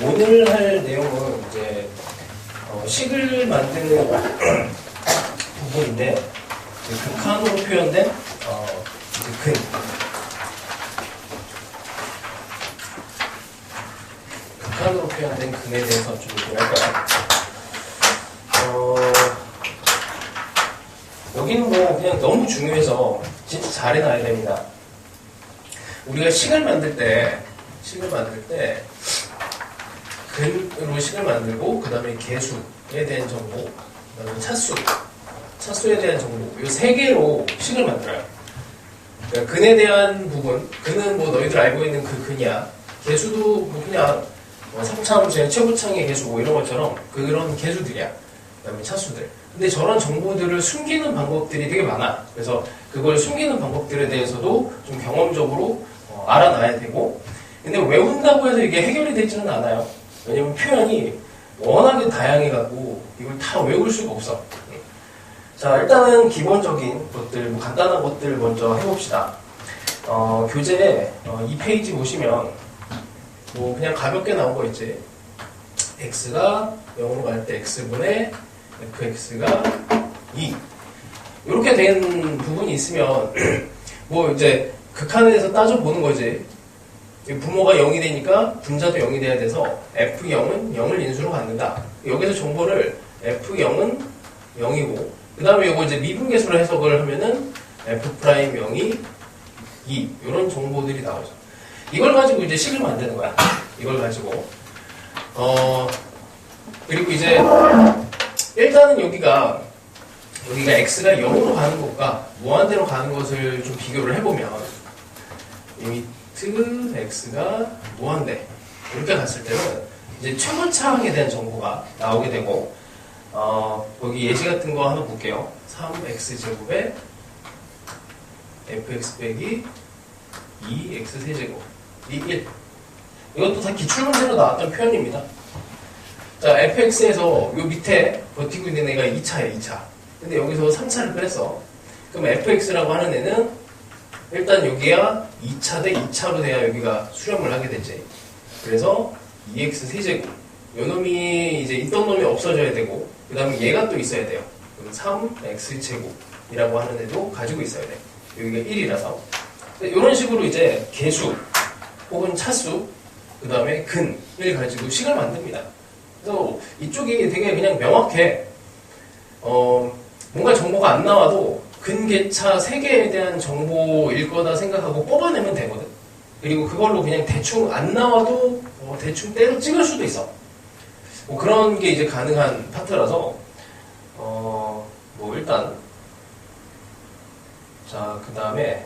오늘 할 내용은 이제 식을 만드는 부분인데 극한으로 표현된 이제 근 극한으로 표현된 근에 대해서 좀 얘기를 할까요? 여기는 뭐 그냥 너무 중요해서 진짜 잘 해놔야 됩니다. 우리가 식을 만들 때 근으로 식을 만들고 그 다음에 개수에 대한 정보, 그 다음에 차수에 대한 정보, 이 세 개로 식을 만들어요. 그러니까 근에 대한 부분, 근은 뭐 너희들 알고 있는 그 근이야. 개수도 뭐 그냥 3차함수의 최고창의 개수 뭐 이런 것처럼 그런 개수들이야. 그 다음에 차수들. 근데 저런 정보들을 숨기는 방법들이 되게 많아. 그래서 그걸 숨기는 방법들에 대해서도 좀 경험적으로 알아놔야 되고, 근데 외운다고 해서 이게 해결이 되지는 않아요. 왜냐면 표현이 워낙에 다양해갖고 이걸 다 외울 수가 없어. 자, 일단은 기본적인 것들, 뭐 간단한 것들 먼저 해봅시다. 교재 2페이지 보시면 뭐 그냥 가볍게 나온 거 있지. x가 0으로 갈 때 x분의 fx가 2 이렇게 된 부분이 있으면 뭐 이제 극한에 대해서 따져보는 거지. 부모가 0이 되니까 분자도 0이 돼야 돼서 f0은 0을 인수로 갖는다. 여기서 정보를 f0은 0이고 그 다음에 이거 이제 미분계수로 해석을 하면은 f'0이 2 이런 정보들이 나오죠. 이걸 가지고 이제 식을 만드는 거야. 이걸 가지고 그리고 이제 일단은 여기가 x가 0으로 가는 것과 무한대로 가는 것을 좀 비교를 해보면 리미트 x가 무한대 이렇게 갔을 때는 이제 최고차항에 대한 정보가 나오게 되고 거기 예시 같은 거 하나 볼게요. 3x제곱에 fx 빼기 2x세제곱 이 1 이것도 다 기출문제로 나왔던 표현입니다. 자, fx에서 요 밑에 버티고 있는 애가 2차예요, 2차. 근데 여기서 3차를 뺐어. 그럼 fx라고 하는 애는 일단 여기가 2차 대 2차로 돼야 여기가 수렴을 하게 되지. 그래서 2x 세제곱. 요 놈이 이제 있던 놈이 없어져야 되고, 그 다음에 얘가 또 있어야 돼요. 그럼 3x 제곱이라고 하는 애도 가지고 있어야 돼. 여기가 1이라서. 이런 식으로 이제 개수, 혹은 차수, 그 다음에 근을 가지고 식을 만듭니다. 그래서 이쪽이 되게 그냥 명확해. 뭔가 정보가 안 나와도 근계차 3개에 대한 정보일 거다 생각하고 뽑아내면 되거든. 그리고 그걸로 그냥 대충 안 나와도 대충 때려 찍을 수도 있어. 뭐 그런 게 이제 가능한 파트라서 뭐 일단 자, 그 다음에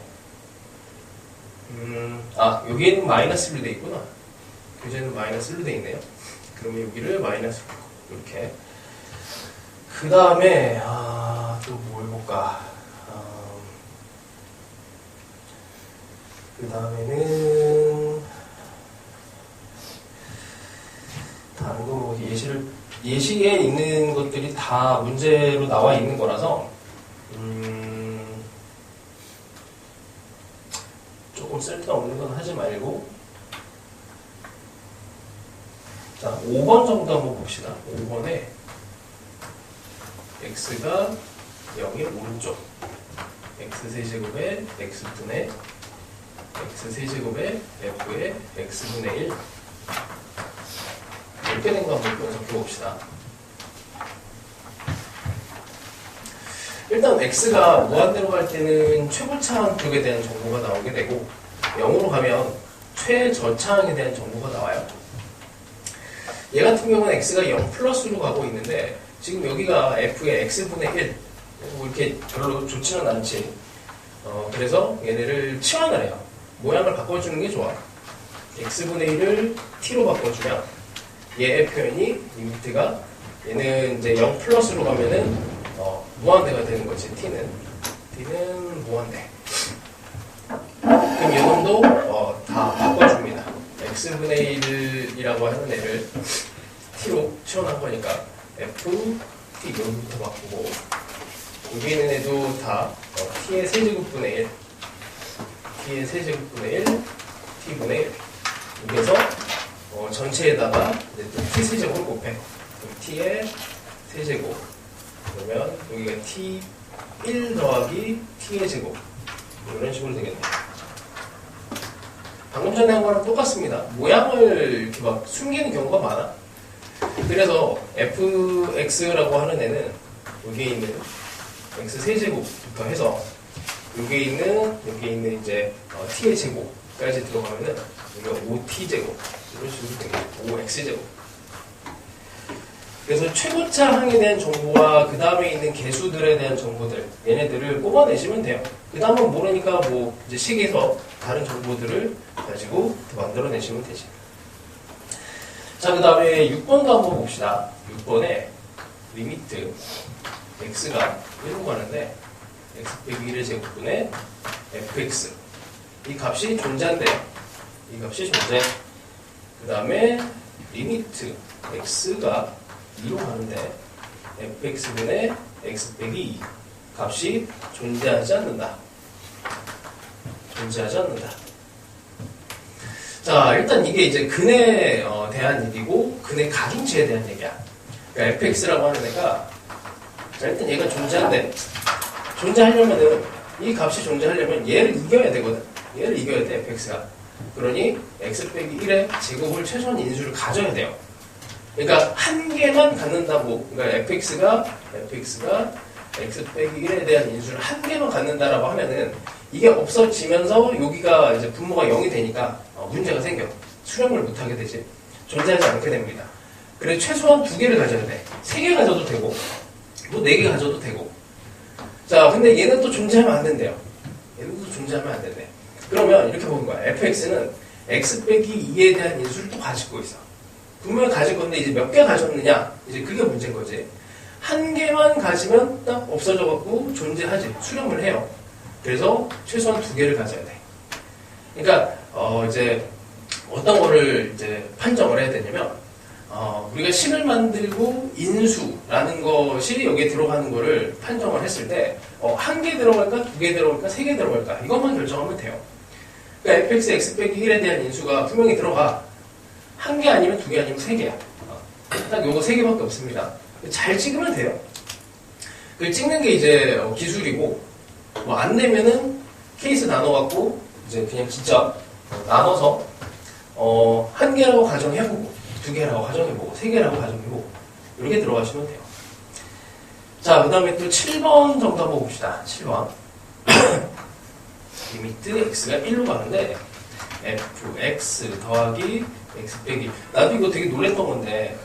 여기에는 마이너스로 돼 있구나. 교재는 마이너스로 돼 있네요. 그러면 여기를 마이너스 이렇게. 그 다음에 또 뭘 볼까? 그 다음에는 다른 거 뭐 예시에 있는 것들이 다 문제로 나와 있는 거라서 조금 쓸데없는 건 하지 말고. 자, 5번 정도 한번 봅시다. 5번에 x가 0의 오른쪽 x세제곱에 x분의 x세제곱에 f의 x분의 1 이렇게 된 거 한번 분석해봅시다. 일단 x가 무한대로 갈 때는 최고차항 쪽에 대한 정보가 나오게 되고 0으로 가면 최저차항에 대한 정보가 나와요. 얘 같은 경우는 x가 0 플러스로 가고 있는데 지금 여기가 f의 x분의 1 뭐 이렇게 별로 좋지는 않지. 그래서 얘네를 치환을 해요. 모양을 바꿔주는 게 좋아. x분의 1을 t로 바꿔주면 얘의 표현이 리미트가 얘는 이제 0 플러스로 가면은 무한대가 되는 거지. t는 무한대. 그럼 얘놈도 다 바꿔줍니다. x분의 1이라고 하는 애를 t로 치환한 거니까 f, t 이런부터 바꾸고 여기 있는 애도 다 t의 세제곱분의 1 t의 세제곱분의 1 t분의 1 여기서 전체에다가 이제 또 t 세제곱을 곱해. 그럼 t의 세제곱. 그러면 여기가 t1 더하기 t의 제곱. 이런 식으로 되겠네. 방금 전에 한 거랑 똑같습니다. 모양을 이렇게 막 숨기는 경우가 많아. 그래서 fx라고 하는 애는 여기에 있는 x 세제곱부터 해서 여기에 있는 이제 t의 제곱까지 들어가면은 여기가 5t 제곱 이런 식으로 되겠고 5x 제곱. 그래서 최고차 항에 대한 정보와 그 다음에 있는 개수들에 대한 정보들 얘네들을 뽑아내시면 돼요. 그 다음은 모르니까 뭐 이제 식에서 다른 정보들을 가지고 만들어내시면 되지. 자, 그 다음에 6번도 한번 봅시다. 6번에 리미트 x가 1로 가는데 x 빼기 1의 제곱분의 fx 이 값이 존재한대. 이 값이 존재. 그 다음에 리미트 x가 2로 가는데 fx분의 x 빼기 2 값이 존재하지 않는다. 존재하지 않는다. 자, 일단 이게 이제 근에 대한 얘기고 근의 가중치에 대한 얘기야. 그러니까 fx라고 하는 애가 자, 일단 얘가 존재한데 존재하려면은 이 값이 존재하려면 얘를 이겨야 되거든. 얘를 이겨야 돼 fx가. 그러니 x 빼기 1의 제곱을 최소한 인수를 가져야 돼요. 그러니까 한 개만 갖는다고. 그러니까 fx가 x 빼기 1에 대한 인수를 한 개만 갖는다라고 하면은 이게 없어지면서 여기가 이제 분모가 0이 되니까 문제가 생겨. 수렴을 못하게 되지. 존재하지 않게 됩니다. 그래서 최소한 2개를 가져야 돼. 3개 가져도 되고 또 4개 가져도 되고. 자, 근데 얘는 또 존재하면 안 된대요. 얘는 또 존재하면 안 된대. 그러면 이렇게 보는 거야. fx는 x 빼기 2에 대한 인수를 또 가지고 있어. 분명히 가질 건데 이제 몇 개 가졌느냐? 이제 그게 문제인 거지. 한 개만 가지면 딱 없어져갖고 존재하지. 수렴을 해요. 그래서 최소한 2개를 가져야 돼. 그러니까 이제 어떤 거를 이제 판정을 해야 되냐면 우리가 식을 만들고 인수라는 것이 여기에 들어가는 거를 판정을 했을 때 한 개 들어갈까, 2개 들어갈까, 3개 들어갈까 이것만 결정하면 돼요. 그러니까 fx, x 빼기 1에 대한 인수가 분명히 들어가. 한 개 아니면 2개 아니면 3개야. 딱 요거 3개밖에 없습니다. 잘 찍으면 돼요. 그 찍는 게 이제 기술이고 뭐 안 내면은 케이스 나눠갖고 이제 그냥 진짜 나눠서 한 개라고 가정해보고 2개라고 가정해보고 3개라고 가정해보고 이렇게 들어가시면 돼요. 자, 그 다음에 또 7번 정도 한번 봅시다. 7번 리미트 x가 1로 가는데 fx 더하기 x 빼기. 나도 이거 되게 놀랬던 건데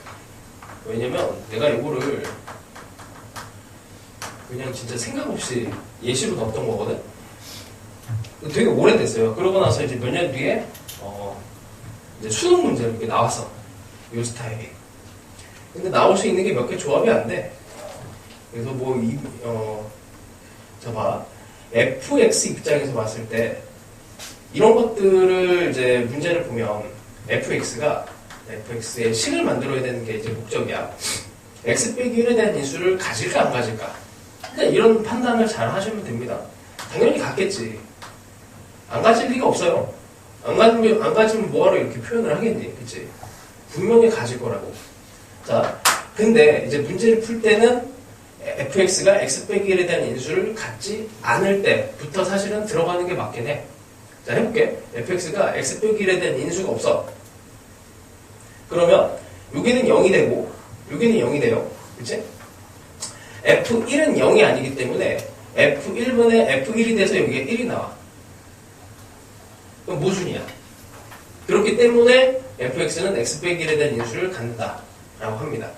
왜냐면 내가 이거를 그냥 진짜 생각 없이 예시로 넣었던 거거든. 되게 오래됐어요. 그러고 나서 이제 몇 년 뒤에 이제 수능 문제로 이렇게 나왔어. 이 스타일이. 근데 나올 수 있는 게 몇 개 조합이 안 돼. 그래서 자 봐. fx 입장에서 봤을 때 이런 것들을 이제 문제를 보면 fx의 식을 만들어야 되는 게 이제 목적이야. x 빼기 1에 대한 인수를 가질까 안 가질까. 그냥 이런 판단을 잘 하시면 됩니다. 당연히 갖겠지. 안 가질 리가 없어요. 안 가지면 뭐하러 이렇게 표현을 하겠니? 그치? 분명히 가질 거라고. 자, 근데 이제 문제를 풀 때는 fx가 x 빼기 1에 대한 인수를 갖지 않을 때부터 사실은 들어가는 게 맞긴 해. 자, 해볼게. fx가 x 빼기 1에 대한 인수가 없어. 그러면 여기는 0이 되고 여기는 0이 돼요. 그치? f1은 0이 아니기 때문에 f1분의 f1이 돼서 여기에 1이 나와. 그럼 모순이야. 그렇기 때문에 fx는 x 빼기 1에 대한 인수를 갖는다라고 합니다.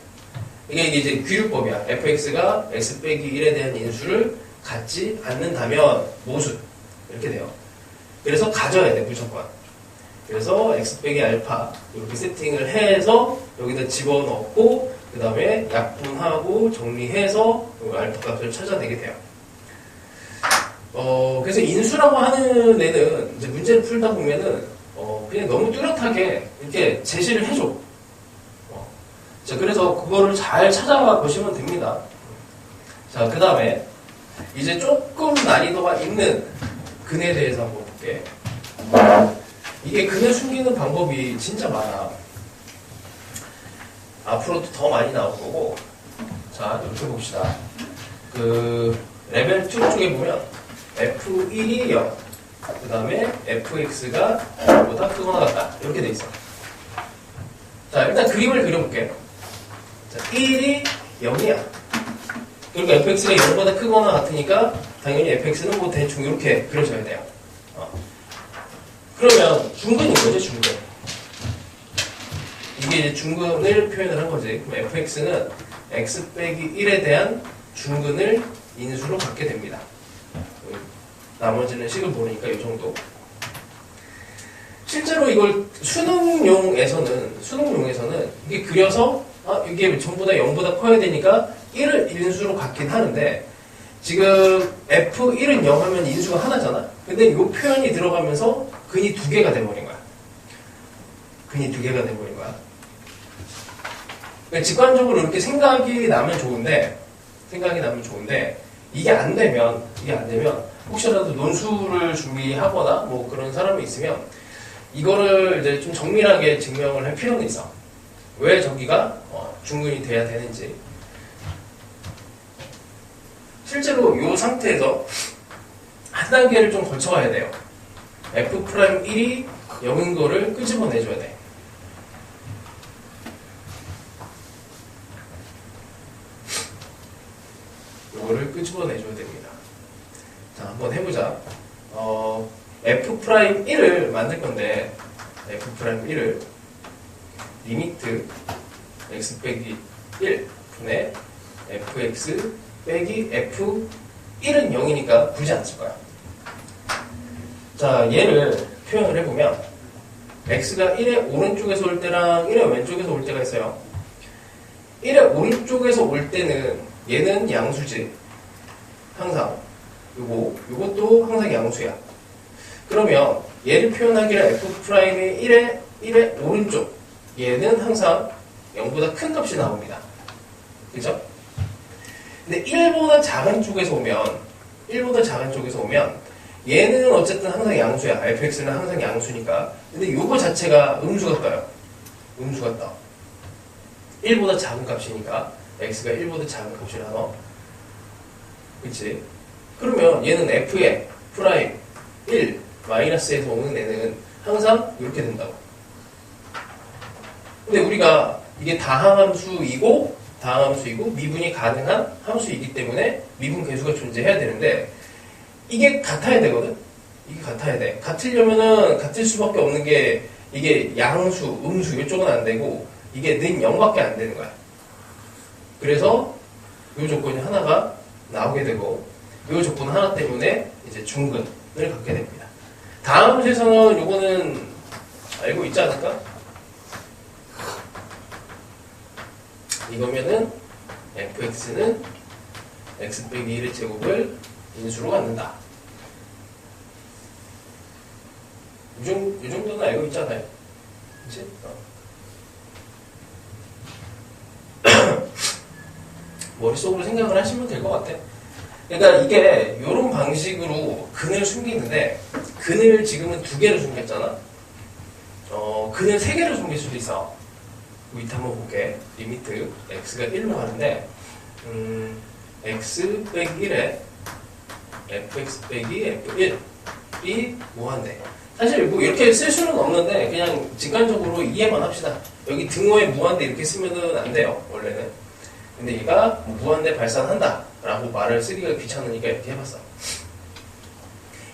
이게 이제 규율법이야. fx가 x 빼기 1에 대한 인수를 갖지 않는다면 모순. 이렇게 돼요. 그래서 가져야 돼, 무조건. 그래서 x 빼기 알파 이렇게 세팅을 해서 여기다 집어넣고 그 다음에 약분하고 정리해서 알파 값을 찾아내게 돼요. 그래서 인수라고 하는 애는 이제 문제를 풀다 보면은 그냥 너무 뚜렷하게 이렇게 제시를 해줘. 자, 그래서 그거를 잘 찾아봐 보시면 됩니다. 자, 그 다음에 이제 조금 난이도가 있는 근에 대해서 한번 볼게. 이게 근을 숨기는 방법이 진짜 많아. 앞으로도 더 많이 나올 거고. 자, 이렇게 봅시다. 그 레벨 2 쪽에 보면 F1이 0, 그 다음에 fx가 0보다 크거나 같다. 이렇게 돼 있어. 자, 일단 그림을 그려볼게요. 자, 1이 0이야. 그러니까 fx가 0보다 크거나 같으니까 당연히 fx는 뭐 대충 이렇게 그려져야 돼요. 그러면 중근인 거죠, 중근. 이게 이제 중근을 표현을 한 거지. 그럼 fx는 x 빼기 1에 대한 중근을 인수로 갖게 됩니다. 나머지는 식을 모르니까 이 정도. 실제로 이걸 수능용에서는 이게 그려서 이게 전부 다 0보다 커야 되니까 1을 인수로 갖긴 하는데 지금 F1은 0 하면 인수가 하나잖아. 근데 이 표현이 들어가면서 근이 두 개가 돼버린 거야. 근이 두 개가 돼버린 거야. 그러니까 직관적으로 이렇게 생각이 나면 좋은데 이게 안 되면 혹시라도 논술을 준비하거나 뭐 그런 사람이 있으면 이거를 이제 좀 정밀하게 증명을 할 필요는 있어. 왜 저기가 중근이 돼야 되는지. 실제로 이 상태에서 한 단계를 좀 거쳐가야 돼요. F'1이 0인 거를 끄집어내줘야 돼. 이거를 끄집어내줘야 됩니다. 자, 한번 해보자. F'1을 만들 건데 F'1을 리미트 x 빼기 1 분의 fx 빼기 f1은 0이니까 굳이 안 쓸 거야. 자, 얘를 표현을 해보면 x가 1의 오른쪽에서 올 때랑 1의 왼쪽에서 올 때가 있어요. 1의 오른쪽에서 올 때는 얘는 양수지. 항상 요것도 항상 양수야. 그러면 얘를 표현하기를 f'의 1의 오른쪽 얘는 항상 0보다 큰 값이 나옵니다. 그죠? 근데 1보다 작은 쪽에서 오면 얘는 어쨌든 항상 양수야. fx는 항상 양수니까. 근데 요거 자체가 음수가 떠요. 음수가 떠. 1보다 작은 값이니까 x가 1보다 작은 값이라서 그치? 그러면 얘는 f의 프라임 1 마이너스에서 오는 애는 항상 이렇게 된다고. 근데 우리가 이게 다항함수이고 미분이 가능한 함수이기 때문에 미분 계수가 존재해야 되는데 이게 같아야 되거든. 이게 같아야 돼. 같으려면은 같을 수밖에 없는 게 이게 양수, 음수 이쪽은 안 되고 이게 는 0밖에 안 되는 거야. 그래서 이 조건이 하나가 나오게 되고 이 조건 하나 때문에 이제 중근을 갖게 됩니다. 다음 세서는 요거는 알고 있지 않을까? 이거면은 fx는 x 빼기 1의 제곱을 인수로 갖는다. 이 정도는 알고 있잖아요. 그치? 머릿속으로 생각을 하시면 될 것 같아. 그러니까 이게 이런 방식으로 근을 숨기는데 근을 지금은 2개를 숨겼잖아. 근을 3개를 숨길 수도 있어. 밑에 한번 볼게. 리미트 x가 1로 가는데 x 빼기 1에 fx 빼기 f1이 무한대. 사실 뭐 이렇게 쓸 수는 없는데 그냥 직관적으로 이해만 합시다. 여기 등호에 무한대 이렇게 쓰면은 안 돼요. 원래는. 근데 얘가 무한대 발산한다 라고 말을 쓰기가 귀찮으니까 이렇게 해봤어.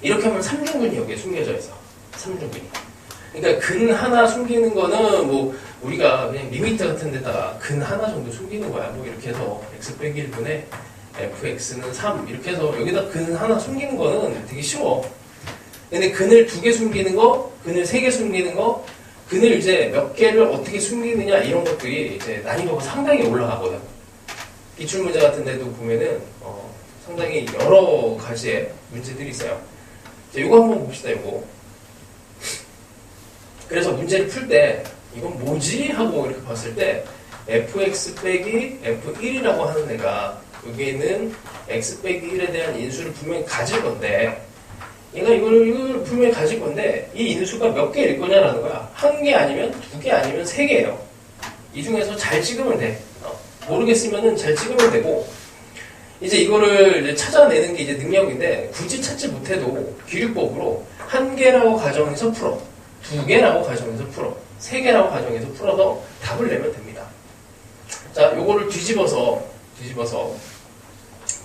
이렇게 하면 3중근이 여기에 숨겨져 있어. 3중근이. 그러니까 근 하나 숨기는 거는 뭐 우리가 그냥 리미트 같은 데다가 근 하나 정도 숨기는 거야. 뭐 이렇게 해서 x 빼기 1분의 fx는 3 이렇게 해서 여기다 근 하나 숨기는 거는 되게 쉬워. 근데 근을 2개 숨기는 거, 근을 3개 숨기는 거, 근을 이제 몇 개를 어떻게 숨기느냐 이런 것들이 이제 난이도가 상당히 올라가거든. 기출문제 같은 데도 보면은 상당히 여러 가지의 문제들이 있어요. 자, 이거 한번 봅시다. 이거. 그래서 문제를 풀 때 이건 뭐지? 하고 이렇게 봤을 때 fx 빼기 f1이라고 하는 애가 여기에는 x 빼기 1에 대한 인수를 분명히 가질 건데 얘가 이걸 분명히 가질 건데 이 인수가 몇 개일 거냐라는 거야. 1개 아니면 2개 아니면 3개예요. 이 중에서 잘 찍으면 돼. 모르겠으면은 잘 찍으면 되고, 이제 이거를 이제 찾아내는 게 이제 능력인데, 굳이 찾지 못해도 기류법으로 1개라고 가정해서 풀어. 2개라고 가정해서 풀어. 3개라고 가정해서 풀어서 답을 내면 됩니다. 자, 요거를 뒤집어서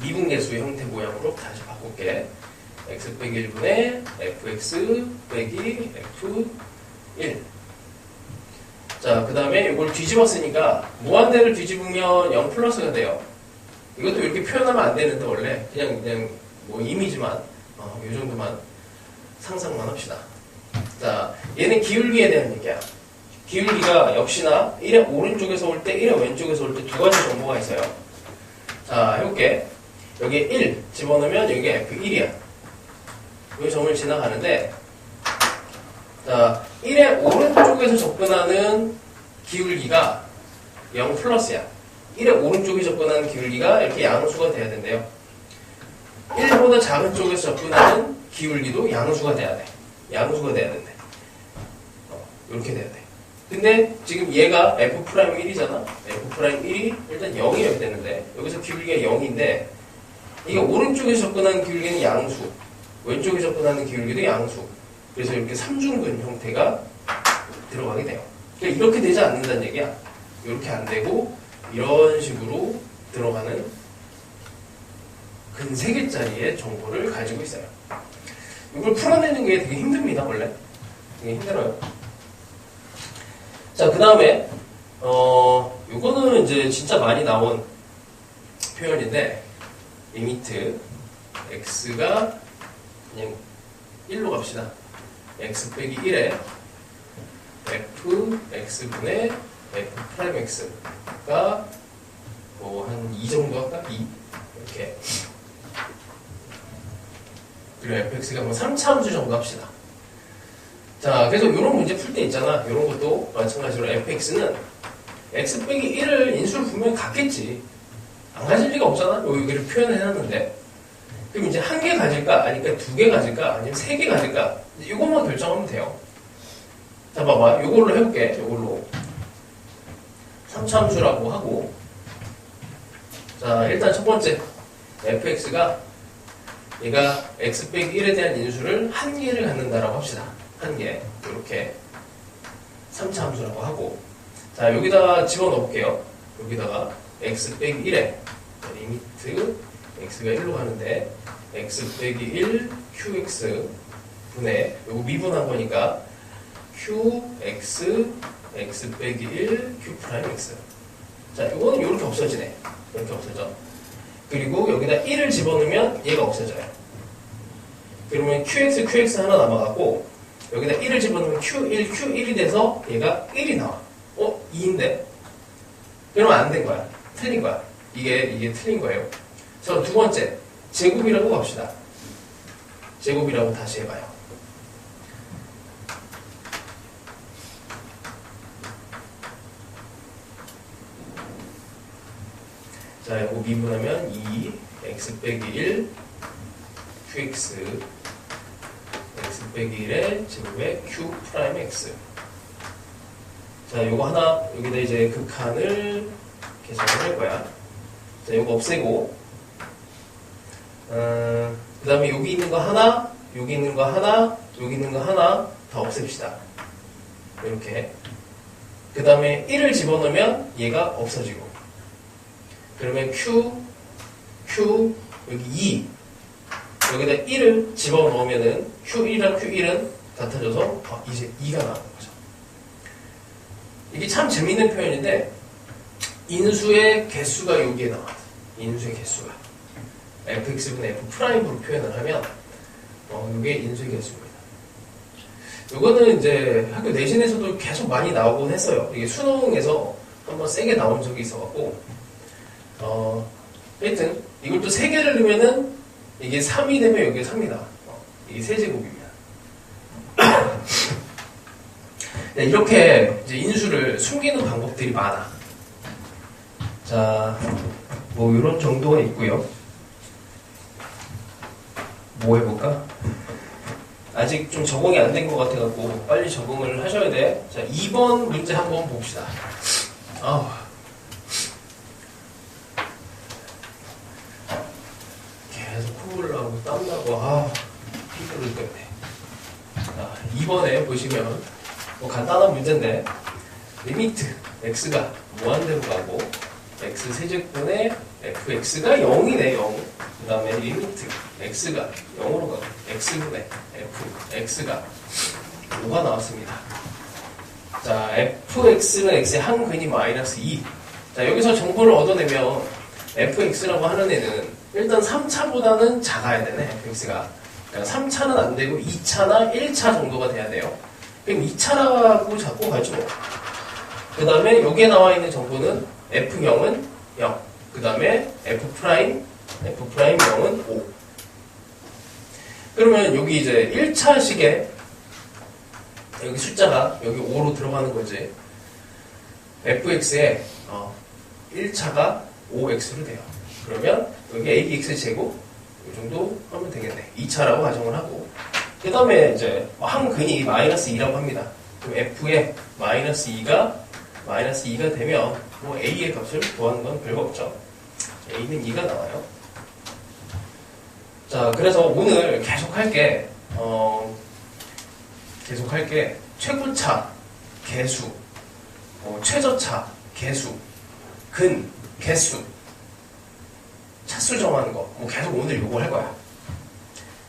미분계수 형태 모양으로 다시 바꿀게. x 빼기 1분의 fx 빼기 f1. 자, 그 다음에 이걸 뒤집었으니까 무한대를 뒤집으면 0 플러스가 돼요. 이것도 이렇게 표현하면 안 되는데 원래 그냥 뭐 이미지만 이 정도만 상상만 합시다. 자, 얘는 기울기에 대한 얘기야. 기울기가 역시나 1의 오른쪽에서 올 때, 1의 왼쪽에서 올 때 두 가지 정보가 있어요. 자, 해볼게. 여기에 1 집어넣으면 여기가 F1이야. 이 점을 지나가는데, 자, 1의 오른쪽에서 접근하는 기울기가 0 플러스야. 1의 오른쪽에 접근하는 기울기가 이렇게 양수가 돼야 된대요. 1보다 작은 쪽에서 접근하는 기울기도 양수가 돼야 돼. 양수가 돼야 된대. 이렇게 돼야 돼. 근데 지금 얘가 F'1이잖아. F'1이 일단 0이 여기 되는데, 여기서 기울기가 0인데, 이게 오른쪽에서 접근하는 기울기는 양수, 왼쪽에 접근하는 기울기도 양수. 그래서 이렇게 삼중근 형태가 들어가게 돼요. 그러니까 이렇게 되지 않는다는 얘기야. 이렇게 안 되고 이런 식으로 들어가는 근 3개짜리의 정보를 가지고 있어요. 이걸 풀어내는 게 되게 힘듭니다. 원래 되게 힘들어요. 자, 그 다음에 요거는 이제 진짜 많이 나온 표현인데, 리미트 x가 그냥 1로 갑시다. x 빼기 1에 fx분의 f'x가 뭐 한 2 정도 할까? 2 이렇게. 그리고 fx가 뭐 3차함수 정도 합시다. 자, 그래서 이런 문제 풀 때 있잖아. 이런 것도 마찬가지로 fx는 x 빼기 1을 인수를 분명히 갖겠지. 안 가질 리가 없잖아. 여기를 표현해놨는데. 그럼 이제 1개 가질까? 아니면 2개 가질까? 아니면 3개 가질까? 이것만 결정하면 돼요. 자, 봐봐. 이걸로 해볼게. 이걸로. 3차함수라고 하고. 자, 일단 첫 번째. fx가 얘가 x 빼기 1에 대한 인수를 1개를 갖는다라고 합시다. 1개. 이렇게. 3차 함수라고 하고. 자, 여기다가 집어넣을게요. 여기다가 x 빼기 1에 리미트 x가 1로 가는데 x 빼기 1 qx 분의 요거 미분한 거니까 qx x 빼기 1 q 프라임 x. 자, 요거는 이렇게 없어지네. 이렇게 없어져. 그리고 여기다 1을 집어넣으면 얘가 없어져요. 그러면 qx 하나 남아갖고 여기다 1을 집어넣으면 q1이 돼서 얘가 1이 나와. 2인데? 그러면 안 된 거야. 틀린 거야. 이게 틀린 거예요. 자, 두 번째. 제곱이라고 갑시다. 제곱이라고 다시 해봐요. 자, 이거 미분하면 2, x 빼기 1, qx, x 빼기 1의 제곱에 q 프라임 x. 자, 요거 하나, 여기다 이제 극한을 계산을 할 거야. 자, 요거 없애고, 그 다음에 여기 있는 거 하나, 여기 있는 거 하나, 여기 있는 거 하나, 다 없앱시다. 이렇게. 그 다음에 1을 집어넣으면 얘가 없어지고. 그러면 여기 2. 여기다 1을 집어넣으면은 Q1이랑 Q1은 같아져서 이제 2가 나오는 거죠. 이게 참 재밌는 표현인데, 인수의 개수가 여기에 나와요. 인수의 개수가. fx분의 f'으로 표현을 하면, 이게 인수의 개수입니다. 이거는 이제 학교 내신에서도 계속 많이 나오곤 했어요. 이게 수능에서 한번 세게 나온 적이 있어갖고, 하여튼, 이걸 또 3개를 넣으면은, 이게 3이 되면 여기에 3이 나와. 이게 세제곱입니다. 네, 이렇게 이제 인수를 숨기는 방법들이 많아. 자, 뭐 이런 정도가 있고요. 뭐 해볼까? 아직 좀 적응이 안 된 것 같아갖고 빨리 적응을 하셔야 돼. 자, 2번 문제 한번 봅시다. 아우. 계속 콧물 나고 땀 나고 힘들 때문에. 2번에 보시면 뭐 간단한 문제인데 리미트 x가 무한대로 가고 x 세제분의 fx가 0이네 0. 그 다음에 리미트 x가 0으로 가고 x분의 fx가 5가 나왔습니다. 자, fx는 x의 한 근이 마이너스 2. 자, 여기서 정보를 얻어내면 fx라고 하는 애는 일단 3차보다는 작아야 되네, fx가. 그러니까 3차는 안 되고 2차나 1차 정도가 돼야 돼요. 그럼 2차라고 잡고 가죠. 그 다음에 여기에 나와 있는 정보는 f0은 0. 그 다음에 f'F'M 0은 5. 그러면 여기 이제 1차식에 여기 숫자가 여기 5로 들어가는 거지. fx에 1차가 5x로 돼요. 그러면 여기 abx 제곱 이 정도 하면 되겠네. 2차라고 가정을 하고 그 다음에 이제 한 근이 마이너스 2라고 합니다. 그럼 f에 마이너스 2가 되면 뭐 a의 값을 구하는 건 별거 없죠. a는 2가 나와요. 자, 그래서 오늘 계속할게 최고차, 개수, 최저차, 개수, 근, 개수, 차수 정하는 거, 뭐 계속 오늘 요거 할 거야.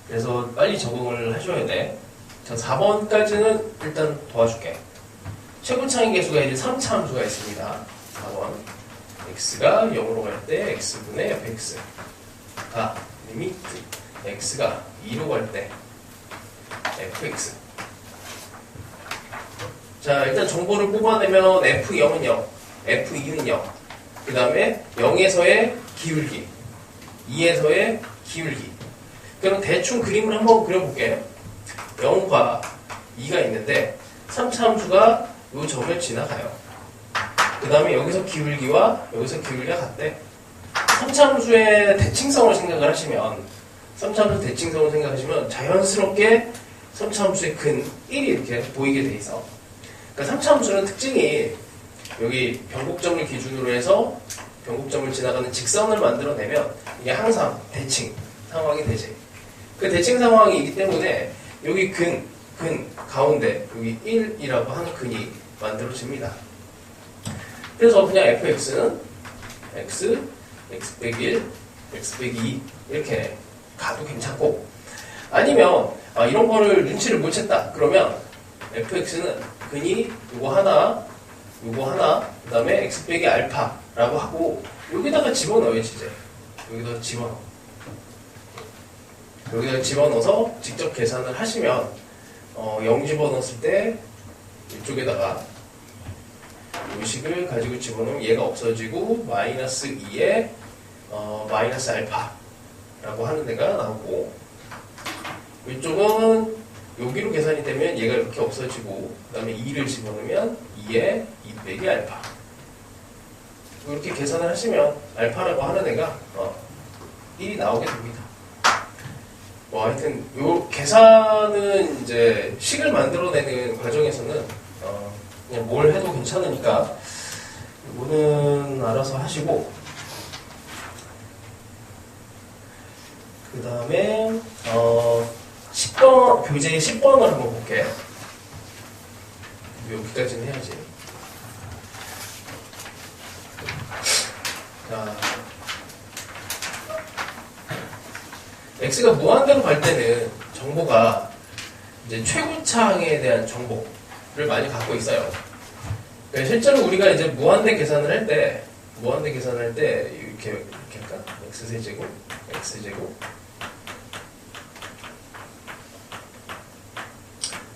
그래서 빨리 적응을 하셔야 돼. 자, 4번까지는 일단 도와줄게. 최고차의 개수가 이제 3차 함수가 있습니다. 4번. x가 0으로 갈 때 x분의 fx가 리미트 x가 2로 갈 때 fx. 자, 일단 정보를 뽑아내면 f0은 0, f2는 0. 그 다음에 0에서의 기울기, 2에서의 기울기. 그럼 대충 그림을 한번 그려볼게요. 0과 2가 있는데 3차 함수가 이 점을 지나가요. 그 다음에 여기서 기울기와 여기서 기울기가 같대. 3차 함수의 대칭성을 생각을 하시면 3차 함수 대칭성을 생각하시면 자연스럽게 3차 함수의 근 1이 이렇게 보이게 돼 있어. 그러니까 3차 함수는 특징이 여기 변곡점을 기준으로 해서 변곡점을 지나가는 직선을 만들어내면 이게 항상 대칭 상황이 되지. 그 대칭 상황이기 때문에 여기 근 가운데 여기 1이라고 하는 근이 만들어집니다. 그래서 그냥 fx는 x, x 빼기 1, x 빼기 2 이렇게 가도 괜찮고, 아니면 이런 거를 눈치를 못 챘다 그러면 fx는 근이 요거 하나 그 다음에 x 빼기 알파라고 하고 여기다가 집어넣어야지. 이제 여기다 집어넣어서 직접 계산을 하시면 0 집어넣었을 때 이쪽에다가 이 식을 가지고 집어넣으면 얘가 없어지고 마이너스 2에 마이너스 알파라고 하는 데가 나오고, 이쪽은 여기로 계산이 되면 얘가 이렇게 없어지고 그 다음에 2를 집어넣으면 2에 2 빼기 알파. 이렇게 계산을 하시면 알파라고 하는 애가 1이 나오게 됩니다. 뭐 하여튼 요 계산은 이제 식을 만들어내는 과정에서는 그냥 뭘 해도 괜찮으니까 이거는 알아서 하시고, 그 다음에 10번 교재 10번을 한번 볼게요. 여기까지는 해야지. 자, x가 무한대로 갈 때는 정보가 이제 최고차항에 대한 정보를 많이 갖고 있어요. 그러니까 실제로 우리가 이제 무한대 계산을 할 때 이렇게 할까? x세제곱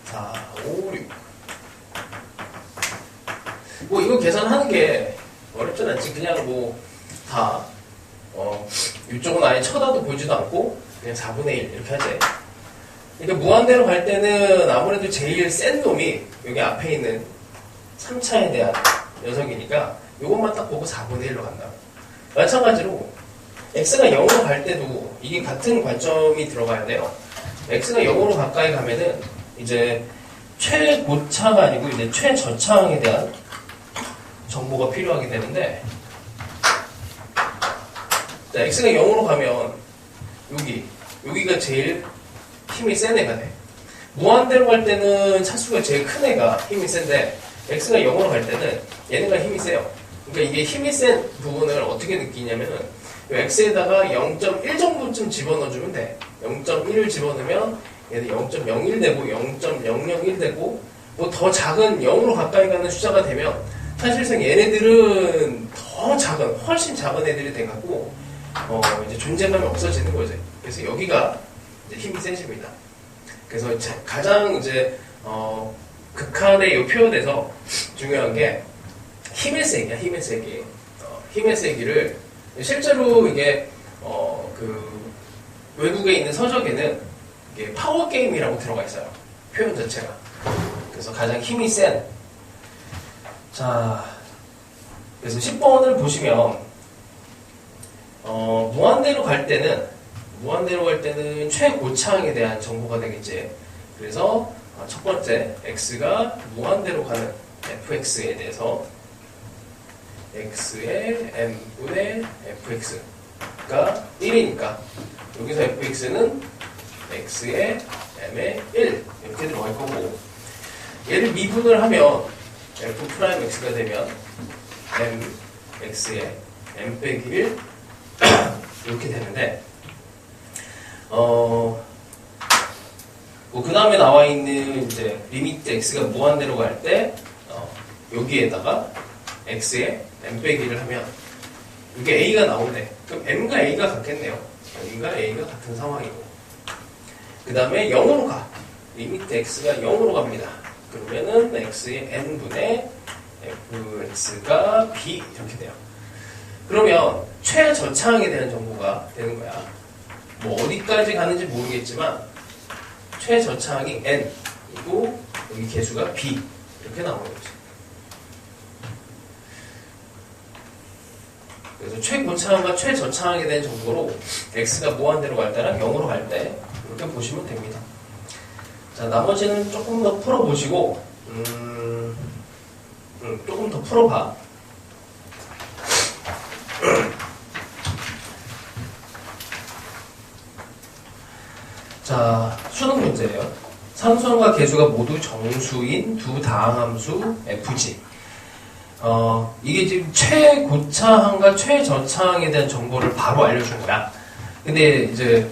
4, 5, 6. 뭐 이거 계산하는 게 어렵진 않지. 그냥 뭐 다 이쪽은 아예 쳐다도 보지도 않고 그냥 4분의 1 이렇게 하지. 그러니까 무한대로 갈 때는 아무래도 제일 센 놈이 여기 앞에 있는 3차에 대한 녀석이니까 이것만 딱 보고 4분의 1로 간다. 마찬가지로 x가 0으로 갈 때도 이게 같은 관점이 들어가야 돼요. x가 0으로 가까이 가면은 이제 최고차가 아니고 이제 최저차항에 대한 정보가 필요하게 되는데, 자, x가 0으로 가면 여기가 제일 힘이 센 애가 돼. 무한대로 갈 때는 차수가 제일 큰 애가 힘이 센데, x가 0으로 갈 때는 얘네가 힘이 세요. 그러니까 이게 힘이 센 부분을 어떻게 느끼냐면은 x에다가 0.1 정도쯤 집어넣어주면 돼. 0.1을 집어넣으면 얘는 0.01 되고 0.001 되고 뭐 더 작은 0으로 가까이 가는 숫자가 되면 사실상 얘네들은 더 작은, 훨씬 작은 애들이 돼갖고 이제 존재감이 없어지는 거죠. 그래서 여기가 이제 힘이 세집니다. 그래서 가장 이제 극한의 이 표현에서 중요한 게 힘의 세기야, 힘의 세기. 힘의 세기를 실제로 이게 그 외국에 있는 서적에는 이게 파워 게임이라고 들어가 있어요. 표현 자체가. 그래서 가장 힘이 센. 자, 그래서 10번을 보시면 무한대로 갈 때는 최고차항에 대한 정보가 되겠지. 그래서 첫 번째 x가 무한대로 가는 fx에 대해서 x의 m분의 fx가 1이니까 여기서 fx는 x의 m의 1 이렇게 들어갈 거고, 얘를 미분을 하면 f'x가 되면 m x의 m 빼기 1 이렇게 되는데, 그 다음에 나와 있는 이제 리미트 x가 무한대로 갈 때 여기에다가 x의 m 빼기 1을 하면 이게 a가 나오네. 그럼 m과 a가 같겠네요. m과 a가 같은 상황이고, 그 다음에 0으로 가. 리미트 x가 0으로 갑니다. 그러면은 x의 n분의 fx가 b 이렇게 돼요. 그러면 최저차항에 대한 정보가 되는 거야. 뭐 어디까지 가는지 모르겠지만 최저차항이 n이고 여기 개수가 b 이렇게 나오는 거지. 그래서 최고차항과 최저차항에 대한 정보로 x가 무한대로 갈 때랑 0으로 갈 때 이렇게 보시면 됩니다. 자, 나머지는 조금 더 풀어보시고 조금 더 풀어봐. 자, 수능 문제예요. 상수함과 계수가 모두 정수인 두 다항함수 fg. 이게 지금 최고차항과 최저차항에 대한 정보를 바로 알려준 거야. 근데 이제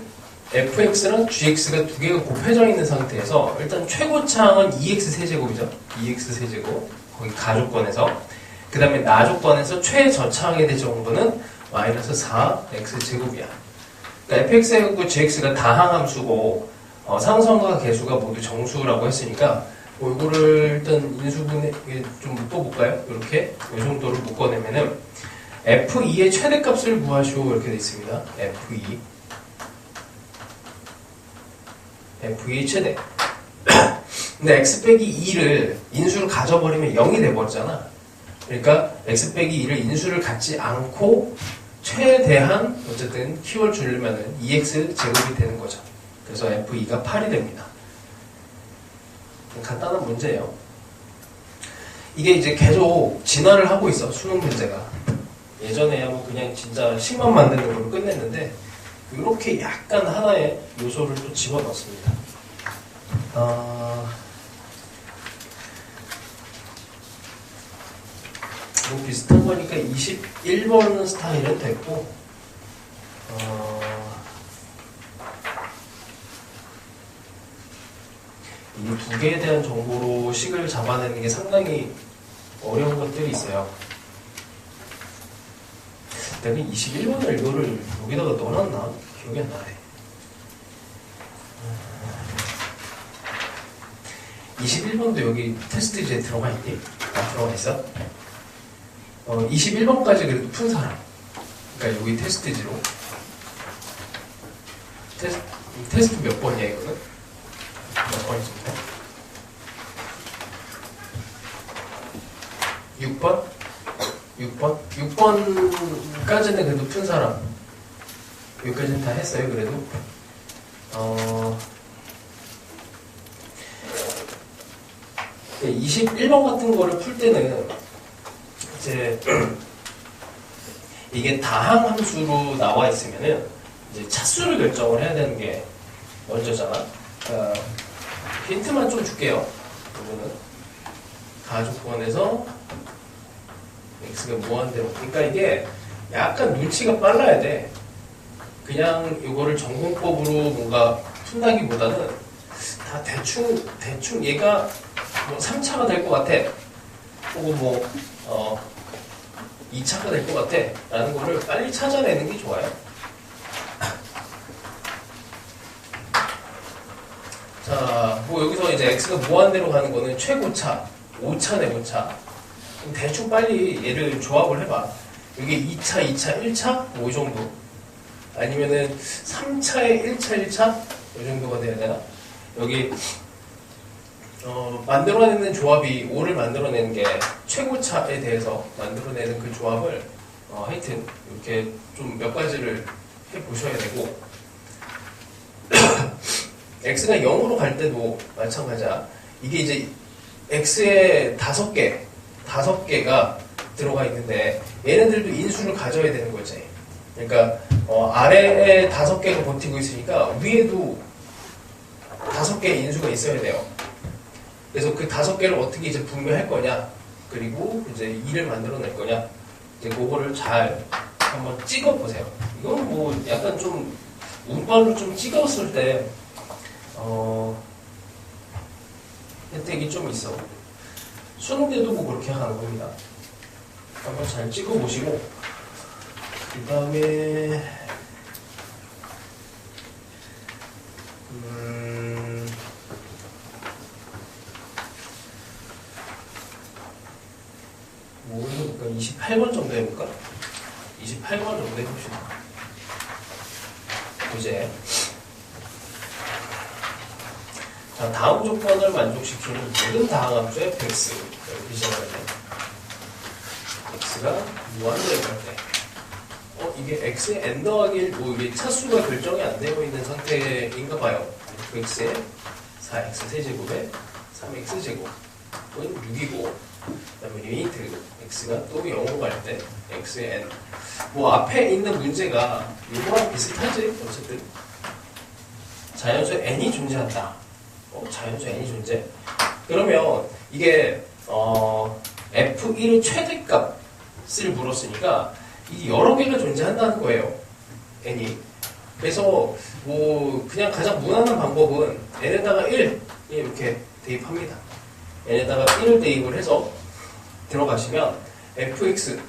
fx랑 gx가 두 개가 곱해져 있는 상태에서 일단 최고차항은 2x 세제곱이죠. 2x 세제곱. 거기 가조건에서. 그 다음에 나조건에서 최저차항에 대한 정보는 마이너스 4x 제곱이야. 그러니까 fx하고 gx가 다항함수고 상수함과 계수가 모두 정수라고 했으니까 이거를 일단 인수분해 좀 묶어볼까요? 이렇게 이 정도를 묶어내면은 f2의 최대값을 구하시오 이렇게 돼 있습니다. f2의 최대. 근데 x 빼기 2를 인수를 가져버리면 0이 돼버렸잖아. 그러니까 x 빼기 2를 인수를 갖지 않고 최대한 어쨌든 키워를 주려면은 2x 제곱이 되는 거죠. 그래서 f2가 8이 됩니다. 간단한 문제예요. 이게 이제 계속 진화를 하고 있어, 수능 문제가. 예전에야 뭐 그냥 진짜 식만 만드는 걸로 끝냈는데 이렇게 약간 하나의 요소를 또 집어넣습니다. 뭐 비슷한 거니까 21번 스타일은 됐고, 이 두 개에 대한 정보로 식을 잡아내는 게 상당히 어려운 것들이 있어요. 내가 21번을 이거를 여기다가 넣어놨나? 기억이 안 나네. 21번도 여기 테스트지에 들어가 있니? 들어가 있어? 21번까지 그래도 푼 사람. 그러니까 여기 테스트지로. 테스트 몇 번이야, 이거는? 몇 번이지? 6번? 6번까지는 그래도 푼 사람. 여기까지는 다 했어요, 그래도. 21번 같은 거를 풀 때는 이제 이게 다항 함수로 나와 있으면은 이제 차수를 결정을 해야 되는 게 먼저잖아. 힌트만 좀 줄게요. 이거는 가족권에서 x가 무한대로. 그러니까 이게 약간 눈치가 빨라야 돼. 그냥 이거를 전공법으로 뭔가 푼다기보다는 다 대충 얘가 뭐 3차가 될 것 같아. 혹은 뭐 2차가 될 것 같아. 라는 거를 빨리 찾아내는 게 좋아요. 자, 뭐 여기서 이제 x가 무한대로 가는 거는 최고차, 5차, 내고차. 대충 빨리 얘를 조합을 해봐. 이게 2차, 2차, 1차? 뭐 이 정도. 아니면은 3차에 1차, 1차? 이 정도가 돼야 되나? 여기 만들어내는 조합이 5를 만들어내는 게 최고차에 대해서 만들어내는 그 조합을 하여튼 이렇게 좀 몇 가지를 해보셔야 되고 x가 0으로 갈 때도 마찬가지야. 이게 이제 x에 5개가 들어가 있는데 얘네들도 인수를 가져야 되는 거지. 그러니까 아래에 5개가 버티고 있으니까 위에도 5개의 인수가 있어야 돼요. 그래서 그 5개를 어떻게 이제 분배할 거냐, 그리고 이제 2를 만들어낼 거냐, 이제 그거를 잘 한번 찍어보세요. 이건 뭐 약간 좀 운빨로 좀 찍었을 때 혜택이 좀 있어. 수능 때도 뭐 그렇게 하는 겁니다. 한번 잘 찍어보시고 그 다음에 뭐 해볼까? 28번 정도 해볼까? 28번 정도 해봅시다. 이제 자, 다음 조건을 만족시키는 모든 다항함수 fx 이렇게 시작하네. x가 무한대로 갈 때 이게 x의 n 더하기 1, 뭐 이게 차수가 결정이 안 되어 있는 상태인가 봐요. fx의 4x 세제곱에 3x 제곱은 6이고, 그 다음에 리미트 x가 또 0으로 갈 때 x의 n. 뭐 앞에 있는 문제가 이거랑 비슷하지. 어쨌든 자연수 n이 존재한다. 자연수 n이 존재. 그러면 이게 f1의 최대값을 물었으니까 이 여러 개가 존재한다는 거예요. n이. 그래서 뭐 그냥 가장 무난한 방법은 n에다가 1 이렇게 대입합니다. n에다가 1을 대입을 해서 들어가시면 fx는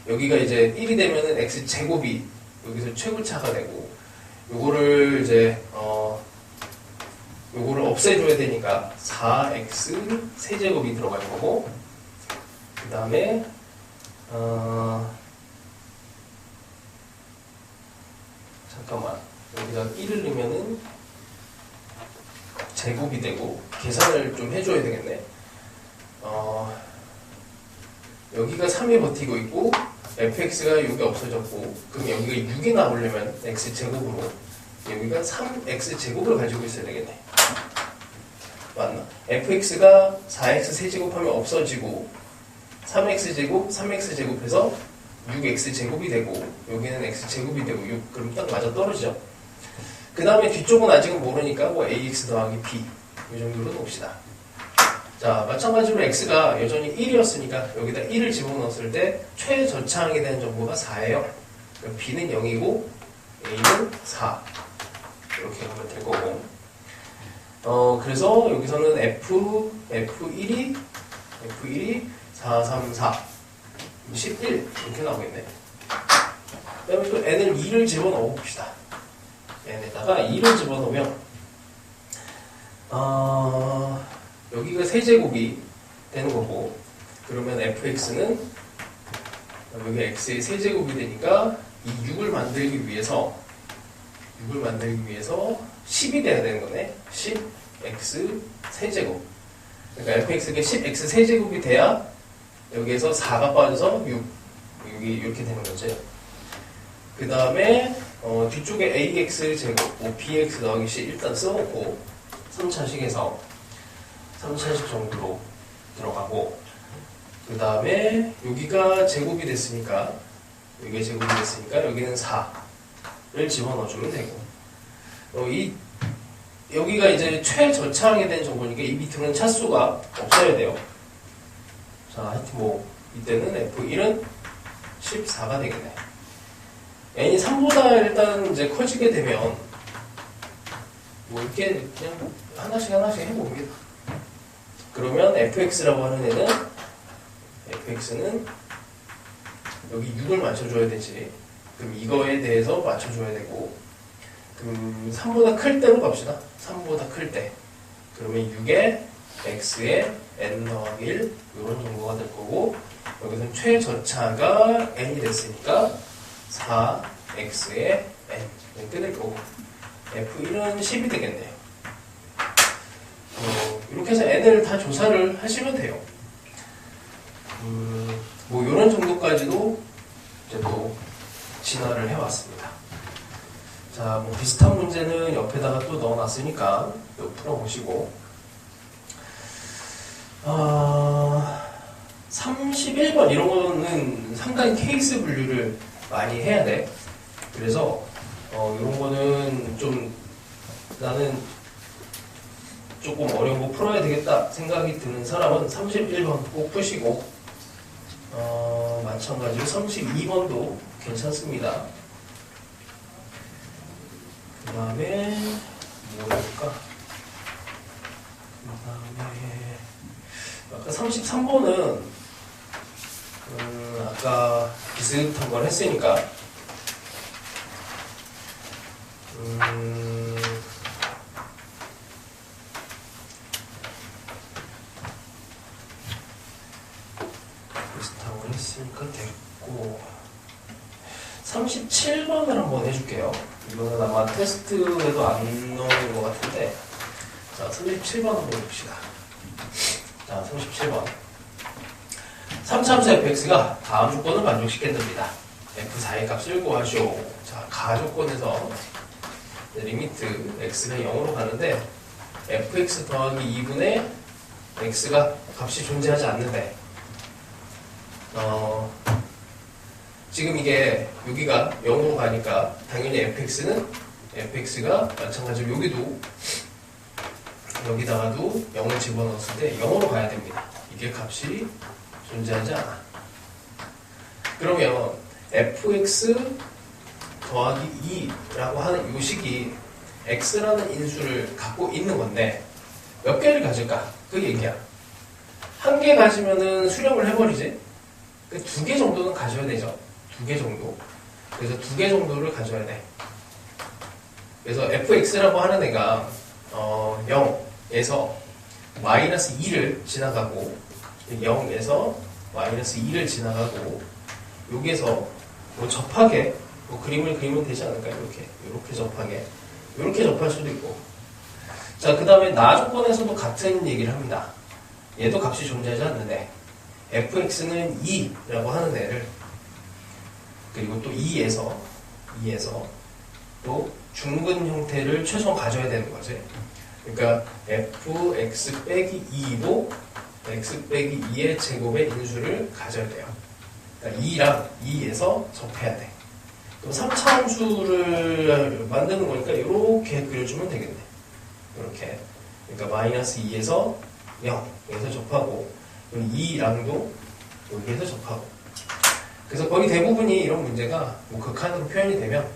여기가 이제 1이 되면은 x 제곱이 여기서 최고차가 되고, 요거를 이제 요거를 없애줘야 되니까 4x 세제곱이 들어갈 거고, 그 다음에 잠깐만, 여기다 1을 넣으면은 제곱이 되고, 계산을 좀 해줘야 되겠네. 여기가 3이 버티고 있고 fx가 여기 없어졌고, 그럼 여기가 6이 나오려면 x제곱으로 여기가 3x 제곱을 가지고 있어야 되겠네. 맞나? fx가 4x 세제곱하면 없어지고 3x 제곱, 3x 제곱해서 6x 제곱이 되고, 여기는 x 제곱이 되고 6, 그럼 딱 맞아 떨어지죠. 그 다음에 뒤쪽은 아직은 모르니까 뭐 ax 더하기 b 이 정도로 놓읍시다. 자, 마찬가지로 x가 여전히 1이었으니까 여기다 1을 집어넣었을 때 최저차항에 대한 정보가 4예요. 그럼 b는 0이고 a는 4 이렇게 하면 될 거고, 그래서 여기서는 f1이 4, 3, 4 11 이렇게 나오겠네. 그 다음에 또 n을 2를 집어넣어 봅시다. n에다가 2를 집어넣으면 여기가 세제곱이 되는 거고, 그러면 fx는 여기 x의 세제곱이 되니까 이 6을 만들기 위해서 10이 돼야 되는 거네. 10x 세제곱. 그러니까 fx가 10x 세제곱이 돼야 여기에서 4가 빠져서 6. 여기 이렇게 되는 거죠. 그 다음에 뒤쪽에 ax 제곱, 뭐 bx 더하기 c 일단 써놓고 3차식에서 3차식 정도로 들어가고, 그 다음에 여기가 제곱이 됐으니까 여기는 4를 집어넣어주면 되고 여기가 이제 최저차항에 대한 정보니까 이 밑으로는 차수가 없어야 돼요. 자, 하여튼 뭐 이때는 F1은 14가 되겠네. n이 3보다 일단 이제 커지게 되면 뭐 이렇게 그냥 하나씩 해봅니다. 그러면 fx라고 하는 애는 fx는 여기 6을 맞춰줘야 되지. 그럼 이거에 대해서 맞춰줘야 되고, 그럼 3보다 클 때로 갑시다. 3보다 클 때. 그러면 6에 x에 n 더하기 1 이런 정도가 될 거고, 여기서는 최저차가 n이 됐으니까 4x에 n 끊을 거고, f1은 10이 되겠네요. 이렇게 해서 n을 다 조사를 하시면 돼요. 뭐 이런 정도까지도 이제 또 진화를 해왔습니다. 자, 뭐 비슷한 문제는 옆에다가 또 넣어놨으니까 또 풀어보시고, 31번 이런 거는 상당히 케이스 분류를 많이 해야 돼. 그래서 이런 거는 좀 나는 조금 어려운 거 풀어야 되겠다 생각이 드는 사람은 31번 꼭 푸시고, 마찬가지로 32번도 괜찮습니다. 그 다음에 뭐 해볼까? 그 다음에 아까 33번은 아까 비슷한 걸 했으니까 비슷한 걸 했으니까 됐고, 37번을 한번 해줄게요. 이거는 아마 테스트에도 안 넣은 것 같은데, 자, 37번 한번 봅시다. 자, 37번. 3참수 fx가 다음 조건을 만족시켰답니다. f4의 값을 구하시오. 자, 가조건에서 리미트 x가 0으로 가는데 fx 더하기 2분의 x가 값이 존재하지 않는데, 지금 이게 여기가 0으로 가니까 당연히 fx가 마찬가지로 여기다가도 0을 집어넣었을 때 0으로 가야 됩니다. 이게 값이 존재하지 않아. 그러면 fx 더하기 2라고 하는 이 식이 x라는 인수를 갖고 있는 건데 몇 개를 가질까? 그 얘기야. 한 개 가지면은 수렴을 해버리지. 그 2개 정도는 가져야 되죠. 2개 정도. 그래서 2개 정도를 가져야 돼. 그래서 fx라고 하는 애가 0에서 마이너스 2를 지나가고, 0에서 마이너스 2를 지나가고, 여기에서 뭐 접하게 뭐 그림을 그리면 되지 않을까요? 이렇게 접하게, 이렇게 접할 수도 있고. 자, 그 다음에 나 조건에서도 같은 얘기를 합니다. 얘도 값이 존재하지 않는데 fx는 2라고 하는 애를, 그리고 또 2에서 또 중근 형태를 최소한 가져야 되는 거지. 그러니까 fx 빼기 2도 x 빼기 2의 제곱의 인수를 가져야 돼요. 그러니까 2랑 2에서 접해야 돼. 그럼 3차 함수를 만드는 거니까 이렇게 그려주면 되겠네. 이렇게. 그러니까 마이너스 2에서 0에서 접하고, 그리고 2랑도 여기에서 접하고. 그래서 거의 대부분이 이런 문제가 뭐 극한으로 표현이 되면